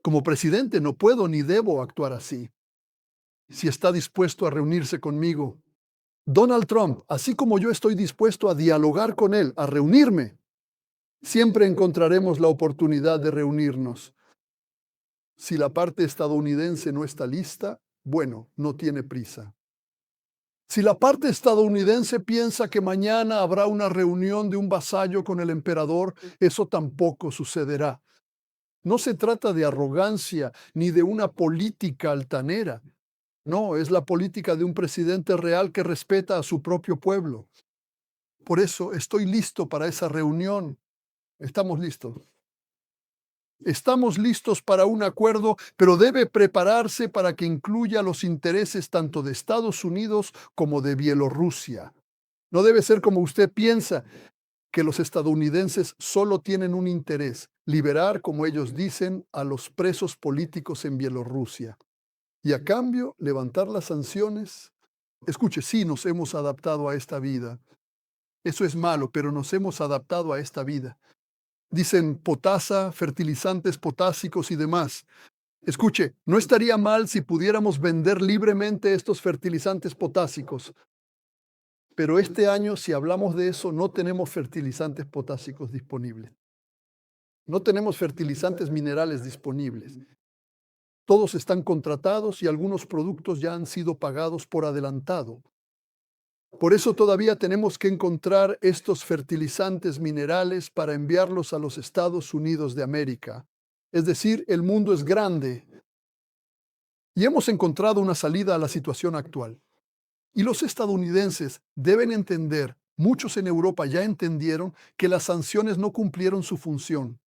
como presidente no puedo ni debo actuar así. Si está dispuesto a reunirse conmigo, Donald Trump, así como yo estoy dispuesto a dialogar con él, a reunirme, siempre encontraremos la oportunidad de reunirnos. Si la parte estadounidense no está lista, bueno, no tiene prisa. Si la parte estadounidense piensa que mañana habrá una reunión de un vasallo con el emperador, eso tampoco sucederá. No se trata de arrogancia ni de una política altanera. No, es la política de un presidente real que respeta a su propio pueblo. Por eso estoy listo para esa reunión. Estamos listos. Estamos listos para un acuerdo, pero debe prepararse para que incluya los intereses tanto de Estados Unidos como de Bielorrusia. No debe ser como usted piensa, que los estadounidenses solo tienen un interés, liberar, como ellos dicen, a los presos políticos en Bielorrusia. Y a cambio, levantar las sanciones. Escuche, sí, nos hemos adaptado a esta vida. Eso es malo, pero nos hemos adaptado a esta vida. Dicen potasa, fertilizantes potásicos y demás. Escuche, no estaría mal si pudiéramos vender libremente estos fertilizantes potásicos. Pero este año, si hablamos de eso, no tenemos fertilizantes potásicos disponibles. No tenemos fertilizantes minerales disponibles. Todos están contratados y algunos productos ya han sido pagados por adelantado. Por eso todavía tenemos que encontrar estos fertilizantes minerales para enviarlos a los Estados Unidos de América. Es decir, el mundo es grande y hemos encontrado una salida a la situación actual. Y los estadounidenses deben entender, muchos en Europa ya entendieron, que las sanciones no cumplieron su función.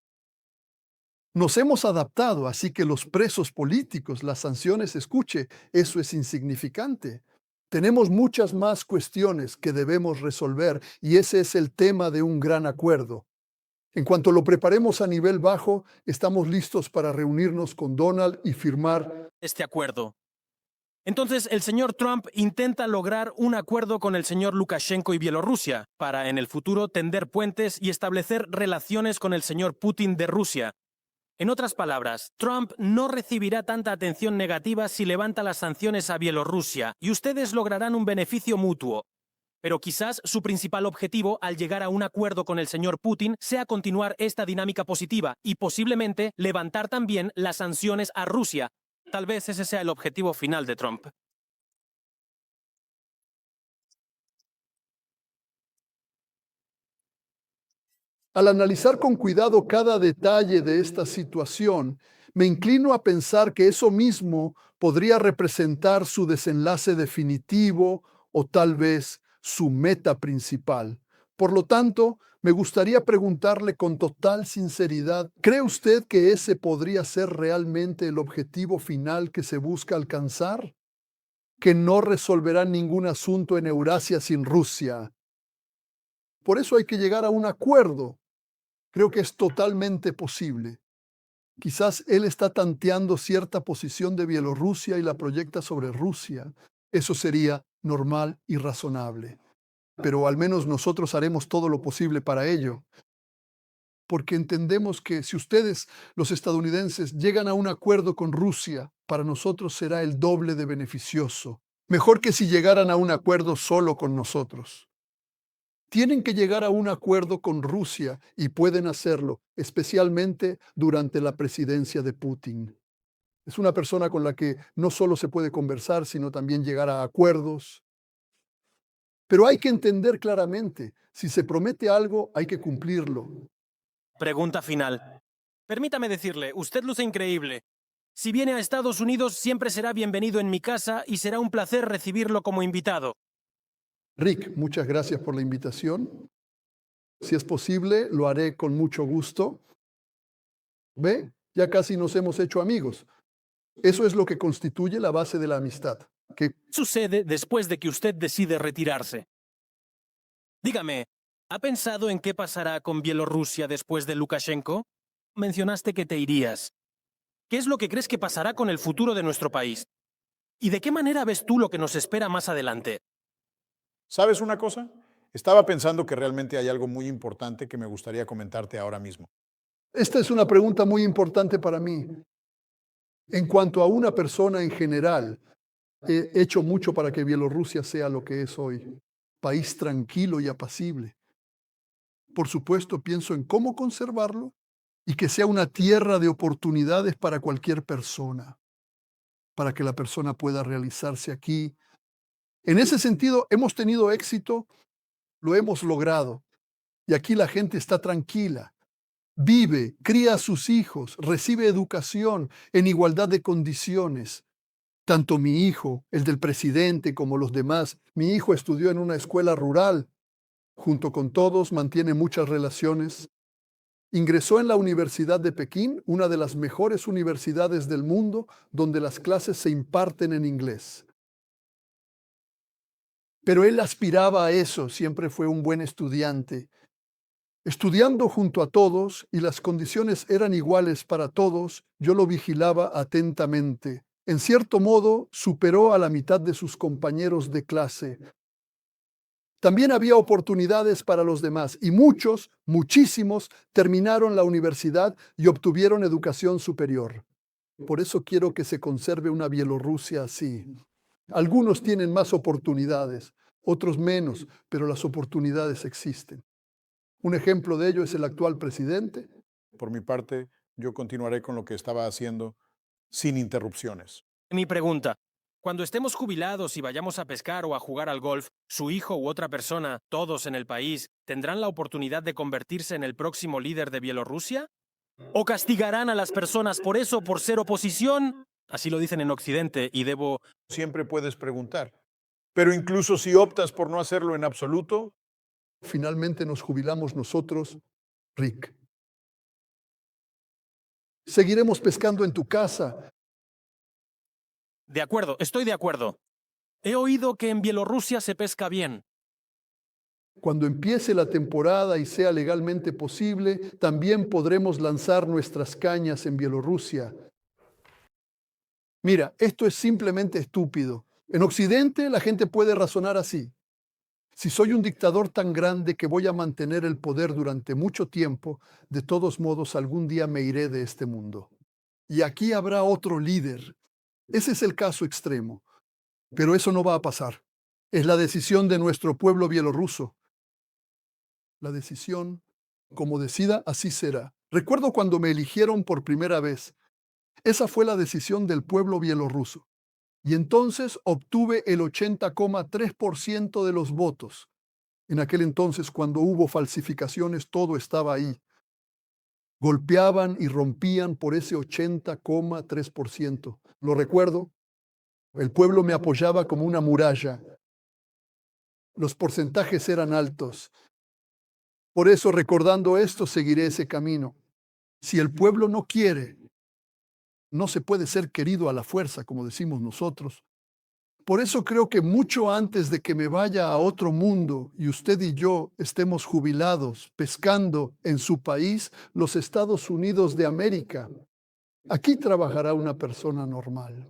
Nos hemos adaptado, así que los presos políticos, las sanciones, escuche, eso es insignificante. Tenemos muchas más cuestiones que debemos resolver y ese es el tema de un gran acuerdo. En cuanto lo preparemos a nivel bajo, estamos listos para reunirnos con Donald y firmar este acuerdo. Entonces, el señor Trump intenta lograr un acuerdo con el señor Lukashenko y Bielorrusia para en el futuro tender puentes y establecer relaciones con el señor Putin de Rusia. En otras palabras, Trump no recibirá tanta atención negativa si levanta las sanciones a Bielorrusia y ustedes lograrán un beneficio mutuo. Pero quizás su principal objetivo al llegar a un acuerdo con el señor Putin sea continuar esta dinámica positiva y posiblemente levantar también las sanciones a Rusia. Tal vez ese sea el objetivo final de Trump. Al analizar con cuidado cada detalle de esta situación, me inclino a pensar que eso mismo podría representar su desenlace definitivo o tal vez su meta principal. Por lo tanto, me gustaría preguntarle con total sinceridad, ¿cree usted que ese podría ser realmente el objetivo final que se busca alcanzar? ¿Que no resolverá ningún asunto en Eurasia sin Rusia? Por eso hay que llegar a un acuerdo. Creo que es totalmente posible. Quizás él está tanteando cierta posición de Bielorrusia y la proyecta sobre Rusia. Eso sería normal y razonable. Pero al menos nosotros haremos todo lo posible para ello. porque entendemos que si ustedes, los estadounidenses, llegan a un acuerdo con Rusia, para nosotros será el doble de beneficioso. Mejor que si llegaran a un acuerdo solo con nosotros. Tienen que llegar a un acuerdo con Rusia y pueden hacerlo, especialmente durante la presidencia de Putin. Es una persona con la que no solo se puede conversar, sino también llegar a acuerdos. Pero hay que entender claramente, si se promete algo, hay que cumplirlo. Pregunta final. Permítame decirle, usted luce increíble. Si viene a Estados Unidos, siempre será bienvenido en mi casa y será un placer recibirlo como invitado. Rick, muchas gracias por la invitación. Si es posible, lo haré con mucho gusto. ¿Ve? Ya casi nos hemos hecho amigos. Eso es lo que constituye la base de la amistad. Que ¿Qué sucede después de que usted decide retirarse? Dígame, ¿ha pensado en qué pasará con Bielorrusia después de Lukashenko? Mencionaste que te irías. ¿Qué es lo que crees que pasará con el futuro de nuestro país? ¿Y de qué manera ves tú lo que nos espera más adelante? ¿Sabes una cosa? Estaba pensando que realmente hay algo muy importante que me gustaría comentarte ahora mismo. esta es una pregunta muy importante para mí. En cuanto a una persona en general, he hecho mucho para que Bielorrusia sea lo que es hoy, país tranquilo y apacible. Por supuesto, pienso en cómo conservarlo y que sea una tierra de oportunidades para cualquier persona, para que la persona pueda realizarse aquí. En ese sentido, hemos tenido éxito, lo hemos logrado. Y aquí la gente está tranquila, vive, cría a sus hijos, recibe educación en igualdad de condiciones. Tanto mi hijo, el del presidente, como los demás. Mi hijo estudió en una escuela rural. Junto con todos, mantiene muchas relaciones. Ingresó en la Universidad de Pekín, una de las mejores universidades del mundo, donde las clases se imparten en inglés. Pero él aspiraba a eso, siempre fue un buen estudiante. Estudiando junto a todos y las condiciones eran iguales para todos, yo lo vigilaba atentamente. En cierto modo, superó a la mitad de sus compañeros de clase. También había oportunidades para los demás y muchos, muchísimos, terminaron la universidad y obtuvieron educación superior. Por eso quiero que se conserve una Bielorrusia así. Algunos tienen más oportunidades, otros menos, pero las oportunidades existen. Un ejemplo de ello es el actual presidente. Por mi parte, yo continuaré con lo que estaba haciendo sin interrupciones. Mi pregunta. Cuando estemos jubilados y vayamos a pescar o a jugar al golf, su hijo u otra persona, todos en el país, ¿tendrán la oportunidad de convertirse en el próximo líder de Bielorrusia? ¿O castigarán a las personas por eso, por ser oposición? Así lo dicen en Occidente y debo... Siempre puedes preguntar. Pero incluso si optas por no hacerlo en absoluto, Finalmente nos jubilamos nosotros, Rick. Seguiremos pescando en tu casa. De acuerdo, estoy de acuerdo. He oído que en Bielorrusia se pesca bien. Cuando empiece la temporada y sea legalmente posible, también podremos lanzar nuestras cañas en Bielorrusia. Mira, esto es simplemente estúpido. En Occidente la gente puede razonar así. Si soy un dictador tan grande que voy a mantener el poder durante mucho tiempo, de todos modos algún día me iré de este mundo. Y aquí habrá otro líder. Ese es el caso extremo. Pero eso no va a pasar. Es la decisión de nuestro pueblo bielorruso. La decisión, como decida, así será. Recuerdo cuando me eligieron por primera vez. Esa fue la decisión del pueblo bielorruso. Y entonces obtuve el 80,3% de los votos. En aquel entonces, cuando hubo falsificaciones, todo estaba ahí. Golpeaban y rompían por ese 80,3%. Lo recuerdo. El pueblo me apoyaba como una muralla. Los porcentajes eran altos. Por eso, recordando esto, seguiré ese camino. Si el pueblo no quiere, no se puede ser querido a la fuerza, como decimos nosotros. Por eso creo que mucho antes de que me vaya a otro mundo y usted y yo estemos jubilados, pescando en su país, los Estados Unidos de América, aquí trabajará una persona normal.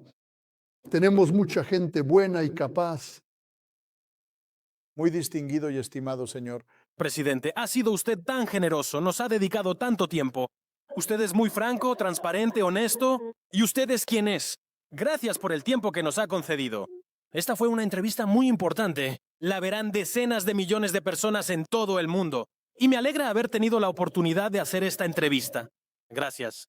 Tenemos mucha gente buena y capaz. muy distinguido y estimado señor, Presidente, ha sido usted tan generoso, nos ha dedicado tanto tiempo. Usted es muy franco, transparente, honesto, y usted es quien es. Gracias por el tiempo que nos ha concedido. Esta fue una entrevista muy importante. La verán decenas de millones de personas en todo el mundo. Y me alegra haber tenido la oportunidad de hacer esta entrevista. Gracias.